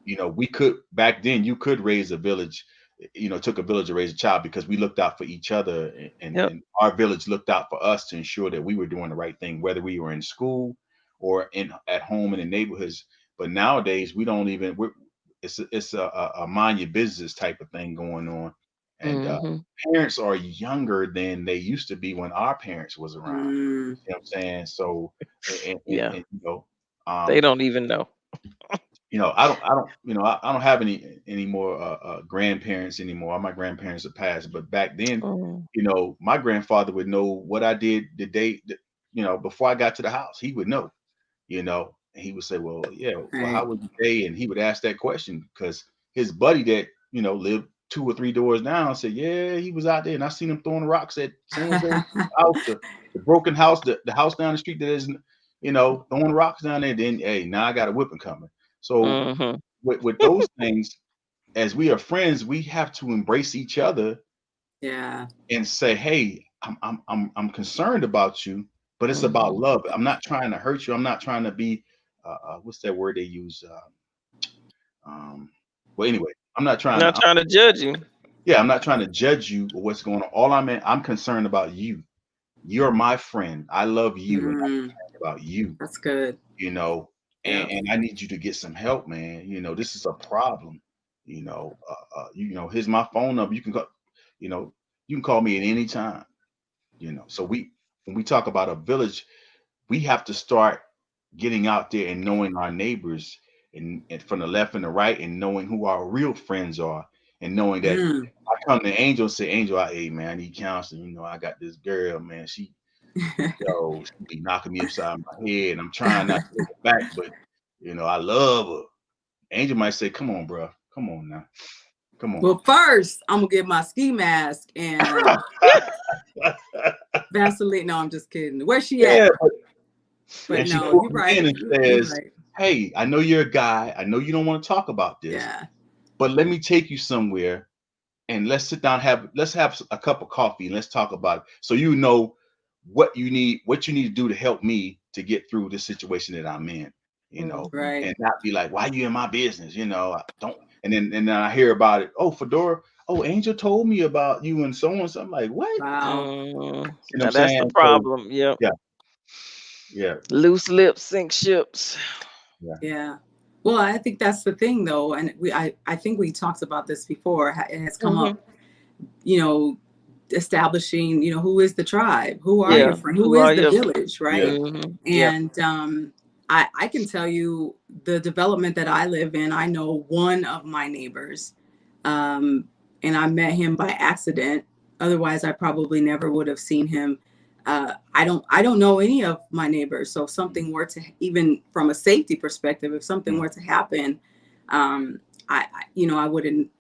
Speaker 1: you know, we could back then you could raise a village. You know, it took a village to raise a child because we looked out for each other,
Speaker 2: Yep.
Speaker 1: and our village looked out for us to ensure that we were doing the right thing, whether we were in school or in at home in the neighborhoods. But nowadays, we don't even. It's a mind your business type of thing going on, and
Speaker 2: Mhm.
Speaker 1: parents are younger than they used to be when our parents was around.
Speaker 3: Mm,
Speaker 1: You know what I'm saying? So,
Speaker 2: Yeah.
Speaker 1: and you know,
Speaker 2: They
Speaker 1: um,
Speaker 2: don't even know.
Speaker 1: I don't have any more grandparents anymore. My grandparents are passed, but back then,
Speaker 2: Mm.
Speaker 1: my grandfather would know what I did the day that, before I got to the house. He would know, and he would say, well, yeah, well,
Speaker 3: right.
Speaker 1: how was your day? And he would ask that question because his buddy that, lived 2 or 3 doors down said, yeah, he was out there and I seen him throwing rocks at so and so house, the broken house, the house down the street that isn't, throwing rocks down there. Then, hey, now I got a whipping coming. So
Speaker 2: Mhm.
Speaker 1: with those things, as we are friends, we have to embrace each other
Speaker 3: Yeah.
Speaker 1: and say, "Hey, I'm concerned about you, but it's about
Speaker 2: Mhm.
Speaker 1: love. I'm not trying to hurt you. I'm not trying to be, what's that word they use? Um, well, anyway, I'm not trying
Speaker 2: Not
Speaker 1: to.
Speaker 2: trying to judge you.
Speaker 1: Yeah, I'm not trying to judge you or what's going on. I'm concerned about you. You're my friend. I love you, and I'm
Speaker 3: Mm,
Speaker 1: concerned about you.
Speaker 3: that's good.
Speaker 1: you know,
Speaker 3: Yep.
Speaker 1: and I need you to get some help, man. This is a problem. Here's my phone number. You can call, you know, you can call me at any time. So when we talk about a village, we have to start getting out there and knowing our neighbors and from the left and the right and knowing who our real friends are and knowing that
Speaker 3: Mm.
Speaker 1: I come to Angel and say, Angel, hey man, I need counseling. I got this girl, man. She be knocking me upside my head, and I'm trying not to hit her back, but I love her. Angel might say, "Come on, bro, come on now, come on."
Speaker 3: Well, first, I'm gonna get my ski mask and Vaseline. No, I'm just kidding. Where's she at?
Speaker 1: Yeah,
Speaker 3: But
Speaker 1: and she
Speaker 3: no,
Speaker 1: pulls
Speaker 3: you're
Speaker 1: me in
Speaker 3: right.
Speaker 1: and
Speaker 3: You're
Speaker 1: says,
Speaker 3: right.
Speaker 1: "Hey, I know you're a guy. I know you don't want to talk about this,
Speaker 3: Yeah.
Speaker 1: but let me take you somewhere and let's sit down, let's have a cup of coffee, and let's talk about it, so you know what you need to do to help me to get through this situation that I'm in,
Speaker 2: Mhm.
Speaker 3: Right.
Speaker 1: and not be like, why you in my business? I don't, and then I hear about it. Oh, Fedora, oh, Angel told me about you and so on. So I'm like, what?
Speaker 3: Wow.
Speaker 1: What I'm
Speaker 2: Now that's the
Speaker 1: saying? So
Speaker 2: problem. Yep.
Speaker 1: yeah, yeah,
Speaker 2: Loose lips sink ships.
Speaker 1: yeah.
Speaker 3: Yeah. Well, I think that's the thing though. And I think we talked about this before. It has come
Speaker 2: Mhm.
Speaker 3: up, you know, establishing, who is the tribe? Who are
Speaker 1: Mm,
Speaker 3: your
Speaker 2: Yeah.
Speaker 3: friends? Who
Speaker 2: Who are
Speaker 3: is the
Speaker 2: you?
Speaker 3: village?
Speaker 1: yeah.
Speaker 3: Right.
Speaker 2: Mhm. Yep.
Speaker 3: And I can tell you the development that I live in, I know one of my neighbors. Um, and I met him by accident. Otherwise, I probably never would have seen him. I don't know any of my neighbors. So if
Speaker 1: Mm,
Speaker 3: something were to, even from a safety perspective, if something
Speaker 1: mm,
Speaker 3: were to happen, um, I wouldn't,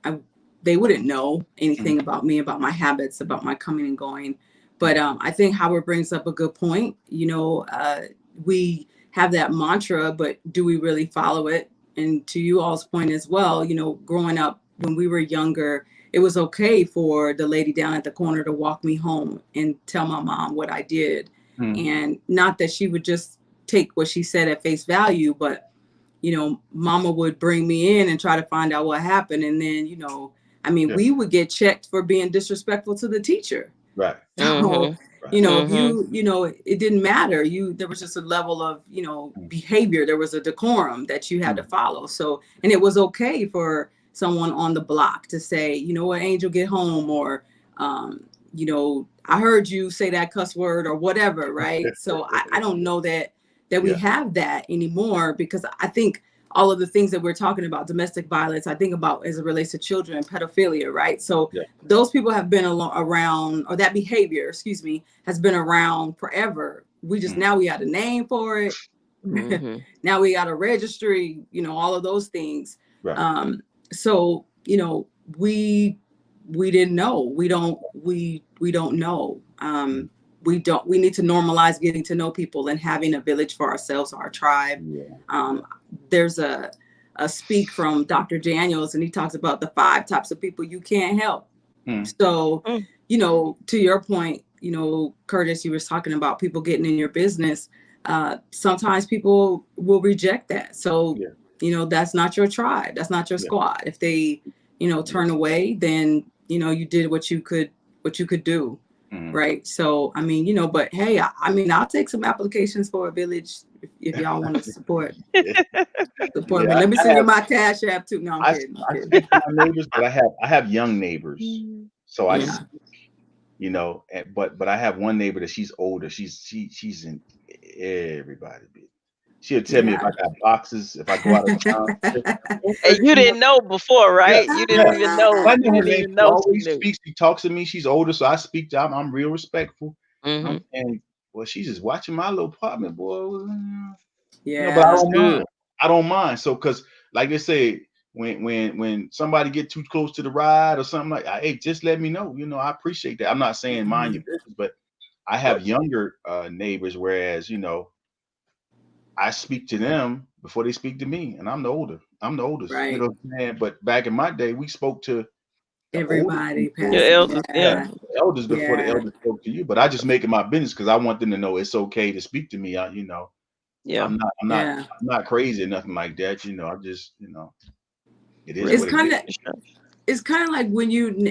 Speaker 3: they wouldn't know
Speaker 1: mm,
Speaker 3: anything about me, about my habits, about my coming and going. But
Speaker 1: mm,
Speaker 3: I think Howard brings up a good point. We have that mantra, but do we really follow it? And to you all's point as well, growing up when we were younger, it was okay for the lady down at the corner to walk me home and tell my mom what I did.
Speaker 1: mm,
Speaker 3: And not that she would just take what she said at face value, but mama would bring me in and try to find out what happened. And then, I mean,
Speaker 1: yeah.
Speaker 3: we would get checked for being disrespectful to the teacher.
Speaker 1: Right.
Speaker 3: So,
Speaker 2: Mhm.
Speaker 1: Right.
Speaker 3: if
Speaker 2: Mhm.
Speaker 3: it didn't matter. There was just a level of,
Speaker 1: Mm,
Speaker 3: behavior. There was a decorum that you had to
Speaker 1: mm,
Speaker 3: follow. So, and it was okay for someone on the block to say, you know what, Angel, get home, or, I heard you say that cuss word or whatever. Right. So I don't know that we
Speaker 1: yeah.
Speaker 3: have that anymore, because I think all of the things that we're talking about, domestic violence, I think about as it relates to children, pedophilia, right? So
Speaker 1: Yeah.
Speaker 3: those people have been around, or that behavior, excuse me, has been around forever. We just,
Speaker 1: Mm,
Speaker 3: now we got a name for it.
Speaker 2: Mhm.
Speaker 3: Now we got a registry, all of those things.
Speaker 1: right.
Speaker 3: So we didn't know. We don't know.
Speaker 1: Mm,
Speaker 3: we need to normalize getting to know people and having a village for ourselves, our tribe. There's a speak from Dr. Daniels, and he talks about the 5 types of people you can't help. So, you know, to your point, you know, Curtis, you were talking about people getting in your business. Sometimes people will reject that. So, you know, that's not your tribe. That's not your squad. If they, you know, turn away, then, you know, you did what you could do. Right. So, I mean, you know, but hey, I mean, I'll take some applications for a village if y'all want to support me. Let me send you my Cash App too. No, I'm kidding.
Speaker 1: I speak to my neighbors, but I have young neighbors, so I speak, you know, but I have one neighbor that she's older. She's in everybody. She'll tell me if I got boxes, if I go out of town.
Speaker 2: And you didn't know before, right? You didn't even know.
Speaker 1: I know
Speaker 2: You
Speaker 1: her
Speaker 2: didn't
Speaker 1: name.
Speaker 2: even
Speaker 1: She
Speaker 2: know
Speaker 1: always
Speaker 2: she knew.
Speaker 1: speaks. She talks to me. She's older, so I speak to her. I'm real respectful.
Speaker 2: Mhm.
Speaker 1: And well, she's just watching my little apartment, boy.
Speaker 3: Yeah,
Speaker 1: You know, but I don't
Speaker 2: good.
Speaker 1: mind. I don't mind. So, cause like they say, when somebody get too close to the ride or something like, hey, just let me know. You know, I appreciate that. I'm not saying mind your business, but I have younger neighbors, whereas you know, I speak to them before they speak to me, and I'm the oldest.
Speaker 3: Right.
Speaker 1: You know what I'm saying? But back in my day, we spoke to the older
Speaker 3: Everybody
Speaker 1: people,
Speaker 2: Your
Speaker 3: passing.
Speaker 2: elders,
Speaker 3: Yeah.
Speaker 1: the elders before the elders spoke to you. But I just make it my business because I want them to know it's okay to speak to me. You know,
Speaker 2: yeah.
Speaker 1: I'm not crazy or nothing like that. You know, I just, you know, it is
Speaker 3: It's
Speaker 1: what it
Speaker 3: kind
Speaker 1: is.
Speaker 3: of it's kind of like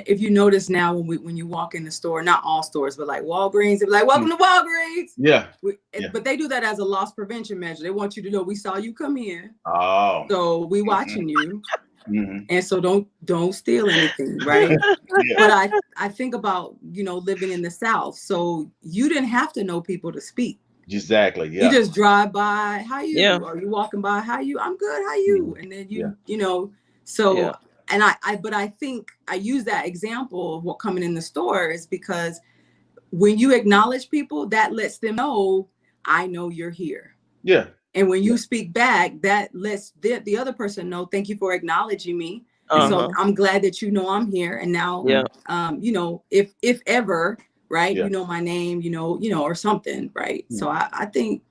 Speaker 3: if you notice now when you walk in the store, not all stores, but like Walgreens, they're like, welcome to Walgreens.
Speaker 1: Yeah.
Speaker 3: But they do that as a loss prevention measure. They want you to know we saw you come in.
Speaker 1: Oh.
Speaker 3: So we watching you. And so don't steal anything, right?
Speaker 1: Yeah.
Speaker 3: But I think about, you know, living in the South. So you didn't have to know people to speak.
Speaker 1: Exactly. Yeah.
Speaker 3: You just drive by, how you?
Speaker 2: Yeah.
Speaker 3: Or you walking by, how you? I'm good, how you? And then you know, so and but I think I use that example of what coming in the store is because when you acknowledge people, that lets them know, I know you're here.
Speaker 1: Yeah.
Speaker 3: And when you speak back, that lets the other person know, thank you for acknowledging me. And so I'm glad that you know I'm here. And now, you know, if ever, right, you know my name, you know, or something, right? So I think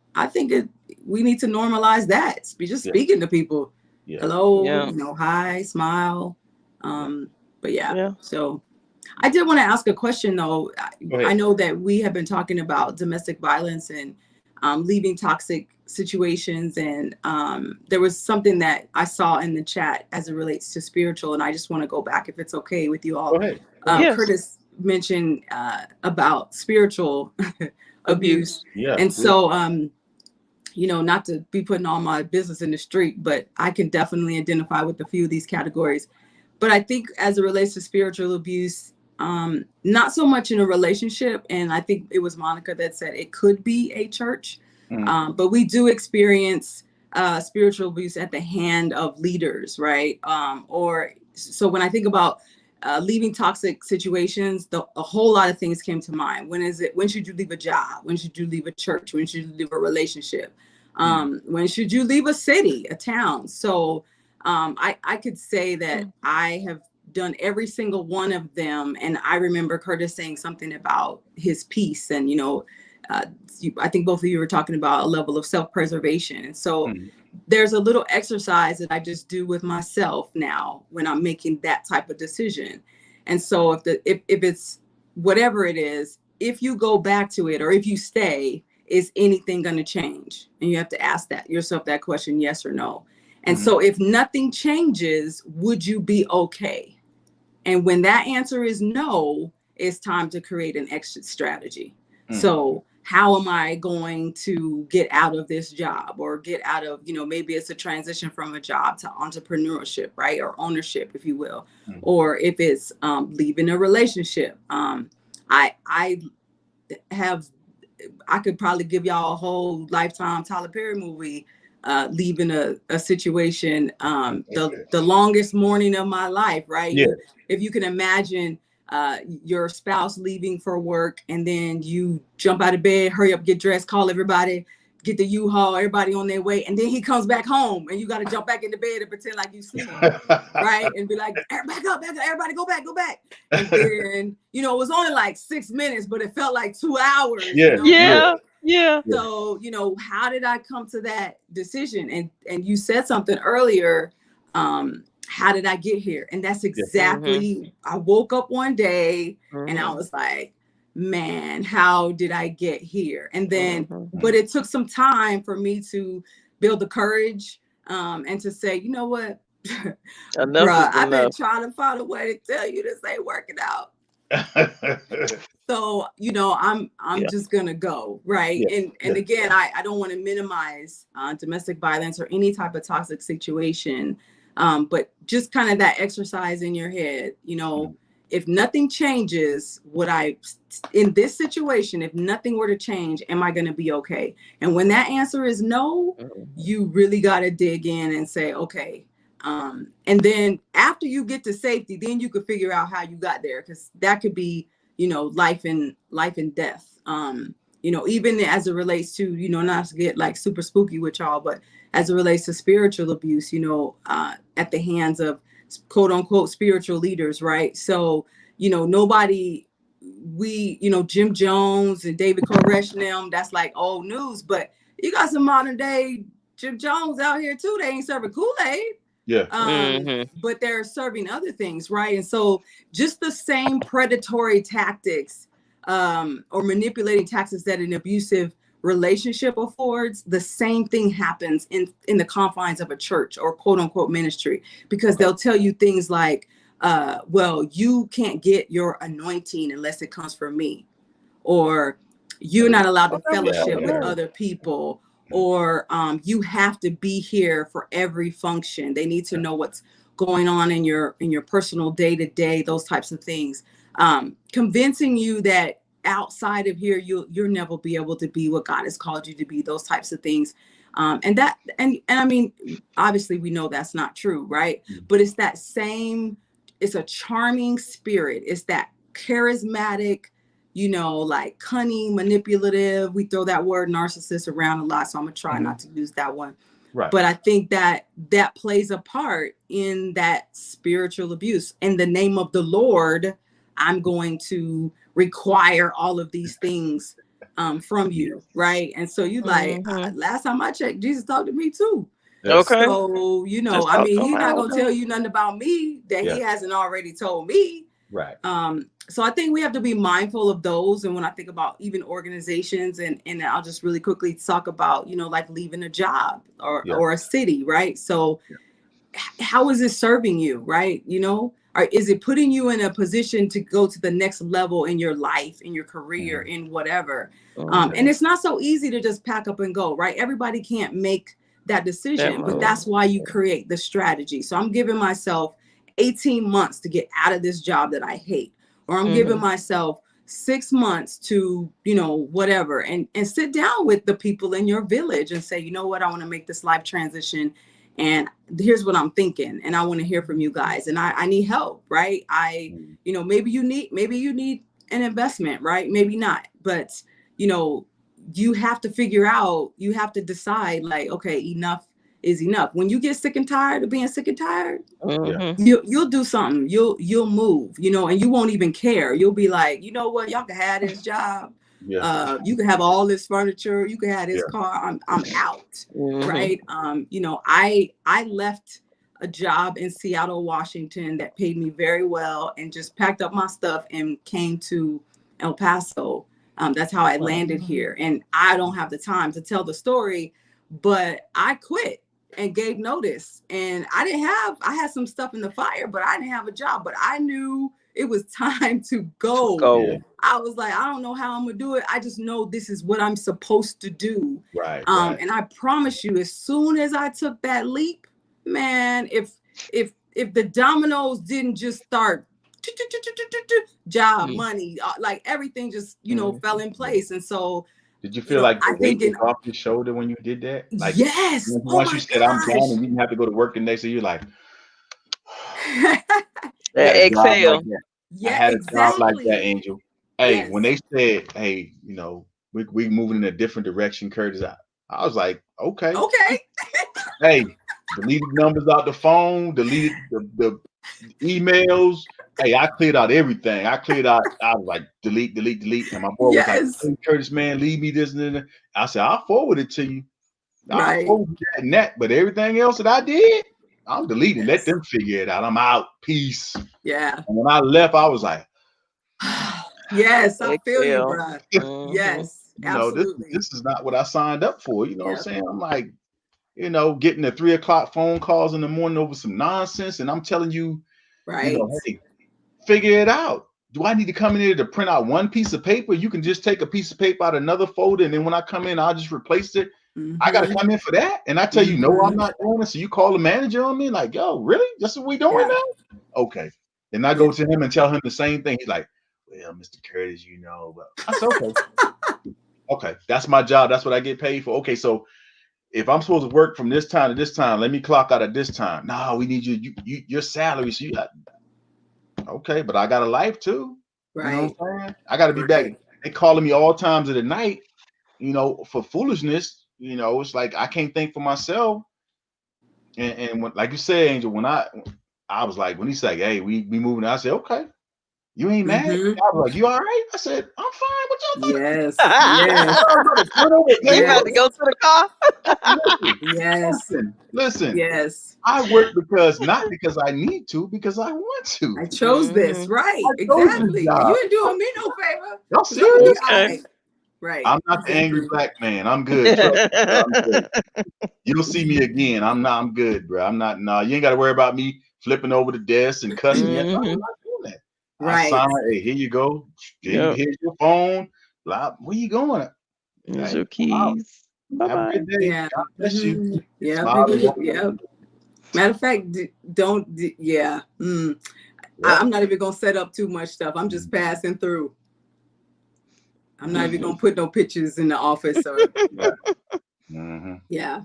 Speaker 3: we need to normalize that. Be just speaking to people. Hello, you know, hi, smile. But so I did want to ask a question though. I know that we have been talking about domestic violence and leaving toxic situations, and there was something that I saw in the chat as it relates to spiritual, and I just want to go back if it's okay with you all.
Speaker 1: Go ahead.
Speaker 3: Curtis mentioned about spiritual abuse. And so you know, not to be putting all my business in the street, but I can definitely identify with a few of these categories. But I think as it relates to spiritual abuse, not so much in a relationship, and I think it was Monica that said it could be a church, but we do experience spiritual abuse at the hand of leaders, right? Or so when I think about leaving toxic situations, a whole lot of things came to mind. When should you leave a job? When should you leave a church? When should you leave a relationship? When should you leave a city, a town? So I could say that I have done every single one of them. And I remember Curtis saying something about his peace. And, you know, I think both of you were talking about a level of self-preservation. And so there's a little exercise that I just do with myself now when I'm making that type of decision. And so if it's whatever it is, if you go back to it or if you stay, is anything going to change? And you have to ask yourself that question, yes or no. And so if nothing changes, would you be okay? And when that answer is no, it's time to create an exit strategy. So how am I going to get out of this job or get out of, you know, maybe it's a transition from a job to entrepreneurship, right? Or ownership, if you will. Or if it's leaving a relationship. I could probably give y'all a whole Lifetime Tyler Perry movie, leaving a situation, the longest morning of my life, right? If you can imagine your spouse leaving for work and then you jump out of bed, hurry up, get dressed, call everybody, get the U-Haul, everybody on their way, and then he comes back home, and you got to jump back into bed and pretend like you sleep, right? And be like, back up, everybody go back. And then, you know, it was only like 6 minutes, but it felt like 2 hours.
Speaker 1: Yeah,
Speaker 3: you know?
Speaker 2: Yeah.
Speaker 3: So, you know, how did I come to that decision? And you said something earlier, how did I get here? And that's exactly, I woke up one day and I was like, man, how did I get here? And then, but it took some time for me to build the courage and to say, you know what, bruh, I've been trying to find a way to tell you this ain't working out. So, you know, I'm just gonna go, right? And again, I don't want to minimize domestic violence or any type of toxic situation, but just kind of that exercise in your head, you know, if nothing changes, in this situation, if nothing were to change, am I going to be okay? And when that answer is no, you really got to dig in and say, okay. And then after you get to safety, then you could figure out how you got there, because that could be, you know, life and death. You know, even as it relates to, you know, not to get like super spooky with y'all, but as it relates to spiritual abuse, you know, at the hands of quote unquote spiritual leaders, right? So, you know, you know, Jim Jones and David Koresh and them, that's like old news, but you got some modern day Jim Jones out here too. They ain't serving Kool-Aid. But they're serving other things, right? And so just the same predatory tactics or manipulating tactics that an abusive relationship affords, the same thing happens in the confines of a church or quote unquote ministry, because they'll tell you things like, well, you can't get your anointing unless it comes from me, or you're not allowed to fellowship with other people, or you have to be here for every function. They need to know what's going on in your personal day-to-day, those types of things, convincing you that outside of here you'll never be able to be what God has called you to be, those types of things. And I mean, obviously we know that's not true, right? But it's that same, it's a charming spirit, it's that charismatic, you know, like cunning, manipulative. We throw that word narcissist around a lot, so I'm gonna try not to use that one. Right. But I think that plays a part in that spiritual abuse. In the name of the Lord, I'm going to require all of these things from you, right? And so you like, last time I checked, Jesus talked to me too. Okay. So, you know, I mean, he's not gonna tell you nothing about me that he hasn't already told me. Right. So I think we have to be mindful of those. And when I think about even organizations, and I'll just really quickly talk about, you know, like leaving a job or a city, right? So how is it serving you, right? You know, or is it putting you in a position to go to the next level in your life, in your career, in whatever? And it's not so easy to just pack up and go, right? Everybody can't make that decision, but that's why you create the strategy. So I'm giving myself 18 months to get out of this job that I hate, or I'm giving myself 6 months to, you know, whatever, and sit down with the people in your village and say, you know what, I want to make this life transition, and here's what I'm thinking, and I want to hear from you guys, and I need help, right? You know, maybe you need an investment, right? Maybe not, but you know, you have to figure out, you have to decide, like, okay, enough is enough. When you get sick and tired of being sick and tired, you'll do something. You'll move, you know, and you won't even care. You'll be like, you know what, y'all can have this job. You can have all this furniture. You can have this car. I'm out, right? You know, I left a job in Seattle, Washington that paid me very well, and just packed up my stuff and came to El Paso. That's how I landed here. And I don't have the time to tell the story, but I quit and gave notice. And I had some stuff in the fire, but I didn't have a job, but I knew it was time to go. I was like, I don't know how I'm gonna do it. I just know this is what I'm supposed to do. Right. And I promise you, as soon as I took that leap, man, if the dominoes didn't just start job, money, like everything just, you know, fell in place. And so
Speaker 1: did you feel like the weight was off your shoulder when you did that? Like,
Speaker 3: yes.
Speaker 1: Once you said I'm done, and you didn't have to go to work the next day, you're like,
Speaker 2: exhale.
Speaker 1: I had a job like that, Angel. Hey, when they said, hey, you know, we moving in a different direction, Curtis, I was like, okay.
Speaker 3: Okay.
Speaker 1: Hey, deleted numbers out the phone, deleted the emails. Hey, I cleared out everything. I was like, delete, delete, delete. And my boy was like,
Speaker 3: Yes.
Speaker 1: hey, Curtis, man, leave me this and that. I said, I'll forward it to you. I'll
Speaker 3: Right.
Speaker 1: forward you that and that. But everything else that I did, I'm deleting. Let
Speaker 3: Yes.
Speaker 1: them figure it out. I'm out. Peace.
Speaker 3: Yeah.
Speaker 1: And when I left, I was like,
Speaker 3: Yes, I feel you,
Speaker 2: Exhale.
Speaker 3: bro.
Speaker 2: Mhm.
Speaker 3: Yes,
Speaker 1: you know,
Speaker 3: absolutely.
Speaker 1: this is not what I signed up for. You know what I'm
Speaker 3: Yep.
Speaker 1: saying? I'm like, you know, getting the 3 o'clock phone calls in the morning over some nonsense. And I'm telling you,
Speaker 3: Right.
Speaker 1: you know, hey, figure it out. Do I need to come in here to print out one piece of paper? You can just take a piece of paper out of another folder, and then when I come in, I'll just replace it. I got to come in for that. And I tell you, no, I'm not doing it. So you call the manager on me, like, yo, really? That's what we doing now? Okay. And I go to him and tell him the same thing. He's like, well, Mr. Curtis, you know, but I said, okay. Okay, that's my job. That's what I get paid for. Okay, so if I'm supposed to work from this time to this time, let me clock out at this time. No, we need you your salary. So you got okay, but I got a life too.
Speaker 3: Right.
Speaker 1: You know what I'm saying? I got to be back. They calling me all times of the night, you know, for foolishness. You know, it's like I can't think for myself. And when, like you said, Angel, when I was like, when he said, hey, we moving, I said, okay. You ain't mad? I was like, you all right? I said, I'm fine. What y'all think?
Speaker 3: Yes. Yes.
Speaker 2: You about to go to the car?
Speaker 3: Yes.
Speaker 1: Listen.
Speaker 3: Yes.
Speaker 1: I work not because I need to, because I want to.
Speaker 3: I chose this, right? Exactly. You ain't doing me no favor.
Speaker 1: Y'all serious?
Speaker 3: Okay. Right.
Speaker 1: I'm not the angry black man. I'm good. Trust me, bro. I'm good. You'll see me again. I'm good, bro. I'm not. No, you ain't got to worry about me flipping over the desk and cussing you. I'm not doing that.
Speaker 3: Right.
Speaker 1: I sign. Hey, here you go. Here's your phone. Where you going?
Speaker 2: Here's your keys. Bye-bye.
Speaker 1: Have a good day.
Speaker 3: Yeah.
Speaker 1: God bless you.
Speaker 3: Yeah.
Speaker 1: Smile.
Speaker 3: Yeah. Matter of fact, don't. Yeah. I'm not even gonna set up too much stuff. I'm just passing through. I'm not even gonna put no pictures in the office or. Yeah.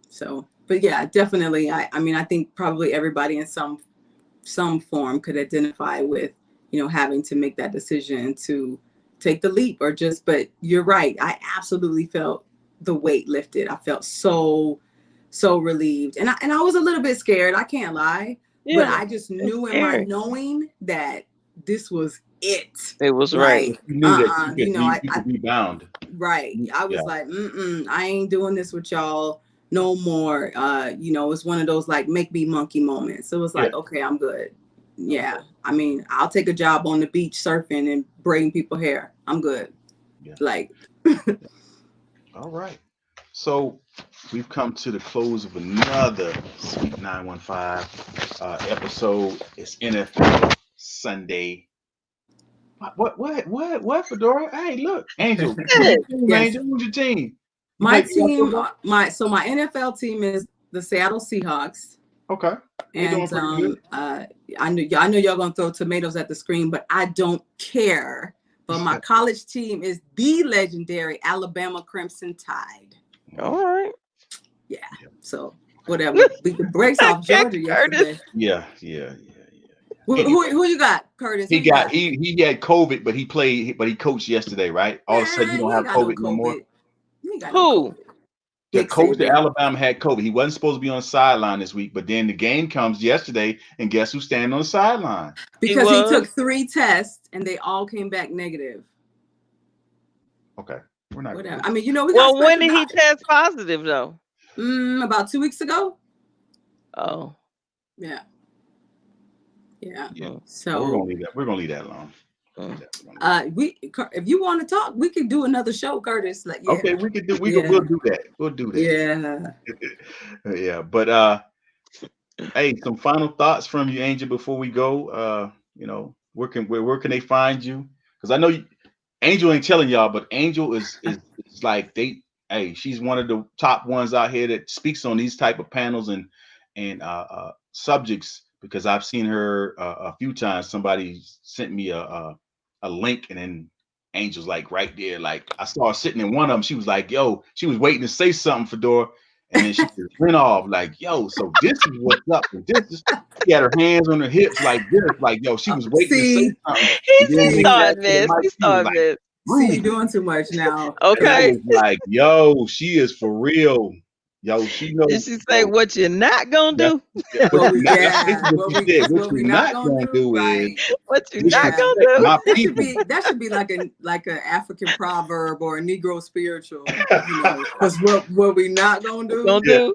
Speaker 3: So, but yeah, definitely. I mean, I think probably everybody in some form could identify with, you know, having to make that decision to take the leap or just. But you're right. I absolutely felt the weight lifted. I felt so relieved, and I was a little bit scared. I can't lie, but I just knew in my knowing that this was it.
Speaker 2: It was right.
Speaker 1: You knew that you could rebound.
Speaker 3: Right. I was like, I ain't doing this with y'all no more. You know, it's one of those like make me monkey moments. So it was like, okay, I'm good. Yeah. I mean, I'll take a job on the beach surfing and braiding people's hair. I'm good. Yeah. Like.
Speaker 1: All right. So we've come to the close of another Sweet 915 episode. It's NFL Sunday. What, Fedora? Hey, look, Angel. Angel, who's your team?
Speaker 3: My NFL team is the Seattle Seahawks.
Speaker 1: Okay.
Speaker 3: And I know y'all gonna throw tomatoes at the screen, but I don't care. But my college team is the legendary Alabama Crimson Tide.
Speaker 2: All right.
Speaker 3: Yeah. So whatever. We could break off Georgia yesterday.
Speaker 1: Yeah.
Speaker 3: Who you got, Curtis?
Speaker 1: He had COVID, but he coached yesterday, right? All of a sudden you don't have COVID no more.
Speaker 2: Who?
Speaker 1: The coach at Alabama had COVID. He wasn't supposed to be on the sideline this week, but then the game comes yesterday, and guess who's standing on the sideline?
Speaker 3: Because he took 3 tests, and they all came back negative.
Speaker 1: Okay, we're not.
Speaker 3: Whatever. I mean, you know, we got.
Speaker 2: Well, when did he test positive though?
Speaker 3: About 2 weeks ago.
Speaker 2: Oh.
Speaker 3: Yeah.
Speaker 1: So we're gonna leave that alone.
Speaker 3: If you want to talk, we could do another show, Curtis. Like,
Speaker 1: okay, we'll do that. We'll do that. Yeah. Yeah. But hey, some final thoughts from you, Angel, before we go. You know, where can they find you? Because I know Angel ain't telling y'all, but Angel is like she's one of the top ones out here that speaks on these type of panels and subjects, because I've seen her a few times. Somebody sent me a link, and then Angel's like right there. Like I saw her sitting in one of them. She was like, yo, she was waiting to say something, Fedora. And then she just went off like, yo, so this is what's up. And she had her hands on her hips like this. Like, yo, she was waiting to say something.
Speaker 2: He started this.
Speaker 3: See, you
Speaker 1: Rude.
Speaker 3: doing too much now.
Speaker 1: And I
Speaker 2: Okay.
Speaker 1: was like, yo, she is for real. Yo, she knows.
Speaker 2: Did she say what you're not gonna
Speaker 1: That's
Speaker 2: do?
Speaker 1: what
Speaker 3: What
Speaker 1: you
Speaker 3: we,
Speaker 1: not. This is
Speaker 3: yeah,
Speaker 1: what
Speaker 3: what
Speaker 1: she
Speaker 3: we,
Speaker 1: said.
Speaker 3: because
Speaker 1: What
Speaker 3: what we
Speaker 1: you're
Speaker 3: not
Speaker 1: not
Speaker 3: gonna
Speaker 1: gonna
Speaker 3: do,
Speaker 1: do is
Speaker 3: right?
Speaker 2: What you not
Speaker 3: Yeah,
Speaker 2: gonna do?
Speaker 1: my
Speaker 3: that
Speaker 1: people.
Speaker 3: should be like a African proverb or a Negro spiritual, because what we not gonna
Speaker 2: Gonna
Speaker 3: do,
Speaker 1: Yeah,
Speaker 2: do?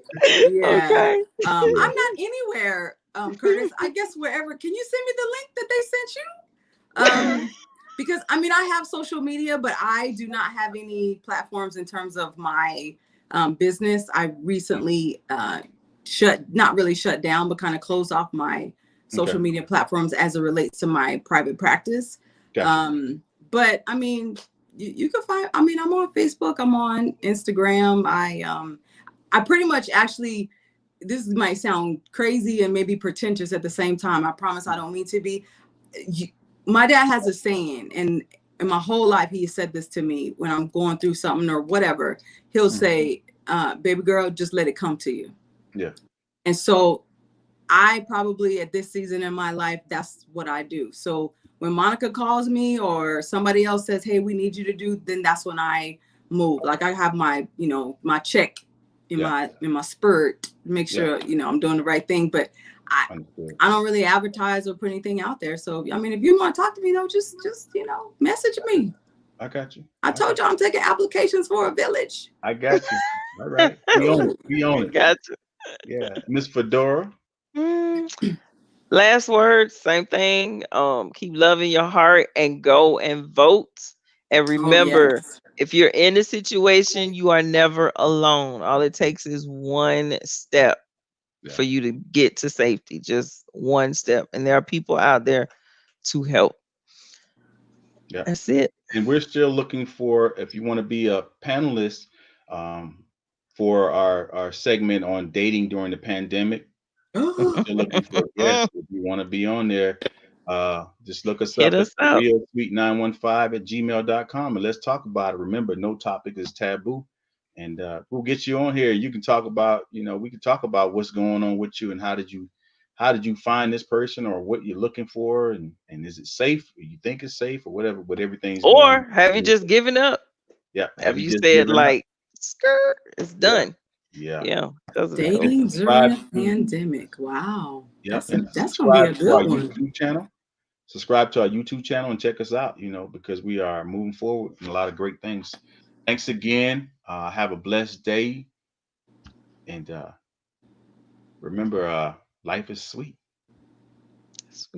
Speaker 3: yeah.
Speaker 2: Okay.
Speaker 3: I'm
Speaker 1: yeah.
Speaker 3: not anywhere, Curtis. I guess wherever. Can you send me the link that they sent you? Because I mean, I have social media, but I do not have any platforms in terms of my business. I recently not really shut down, but kind of closed off my
Speaker 1: Okay,
Speaker 3: social media platforms as it relates to my private practice.
Speaker 1: gotcha.
Speaker 3: But I mean, you can find. I mean, I'm on Facebook. I'm on Instagram. I pretty much actually. This might sound crazy and maybe pretentious at the same time. I promise I don't mean to be. My dad has a saying, and in my whole life he said this to me when I'm going through something or whatever. He'll say, baby girl, just let it come to you.
Speaker 1: Yeah.
Speaker 3: And so I probably at this season in my life, that's what I do. So when Monica calls me or somebody else says, hey, we need you to do, then that's when I move. Like I have my, my check in my spurt, make sure, I'm doing the right thing. But I don't really advertise or put anything out there. So, I mean, if you want to talk to me, just message me.
Speaker 1: I got you.
Speaker 3: I told you I'm taking applications for a village.
Speaker 1: I got you. All right. Be on it. Be on it.
Speaker 2: Gotcha.
Speaker 1: Yeah. Miss Fedora.
Speaker 2: Last word, same thing. Keep loving your heart and go and vote. And
Speaker 3: Oh,
Speaker 2: remember,
Speaker 3: yes.
Speaker 2: if you're in a situation, you are never alone. All it takes is one step for you to get to safety. Just one step. And there are people out there to help.
Speaker 1: Yeah.
Speaker 2: That's it.
Speaker 1: And we're still looking for, if you want to be a panelist um, for our segment on dating during the pandemic, still looking for guests. If you want to be on there, just look us
Speaker 2: Hit
Speaker 1: up at
Speaker 2: us up.
Speaker 1: realsweet915@gmail.com and let's talk about it. Remember, no topic is taboo. And we'll get you on here. You can talk about, we can talk about what's going on with you and how did you find this person or what you're looking for and is it safe? Or you think it's safe or whatever, but everything's going.
Speaker 2: Or have you just given up?
Speaker 1: Yeah. Have
Speaker 2: Have
Speaker 1: you
Speaker 2: you
Speaker 1: just
Speaker 2: said
Speaker 1: given up?
Speaker 2: like skirt, it's
Speaker 1: Yeah.
Speaker 2: done?
Speaker 1: Yeah.
Speaker 2: Yeah, because of that.
Speaker 1: And
Speaker 3: Dating during
Speaker 1: subscribe.
Speaker 3: a pandemic. Wow.
Speaker 1: Yep.
Speaker 3: That's
Speaker 1: And
Speaker 3: gonna be
Speaker 1: subscribe
Speaker 3: a
Speaker 1: to our
Speaker 3: good one.
Speaker 1: YouTube channel. Subscribe to our YouTube channel and check us out, because we are moving forward in a lot of great things. Thanks again. Have a blessed day. And remember, life is sweet.
Speaker 2: Sweet.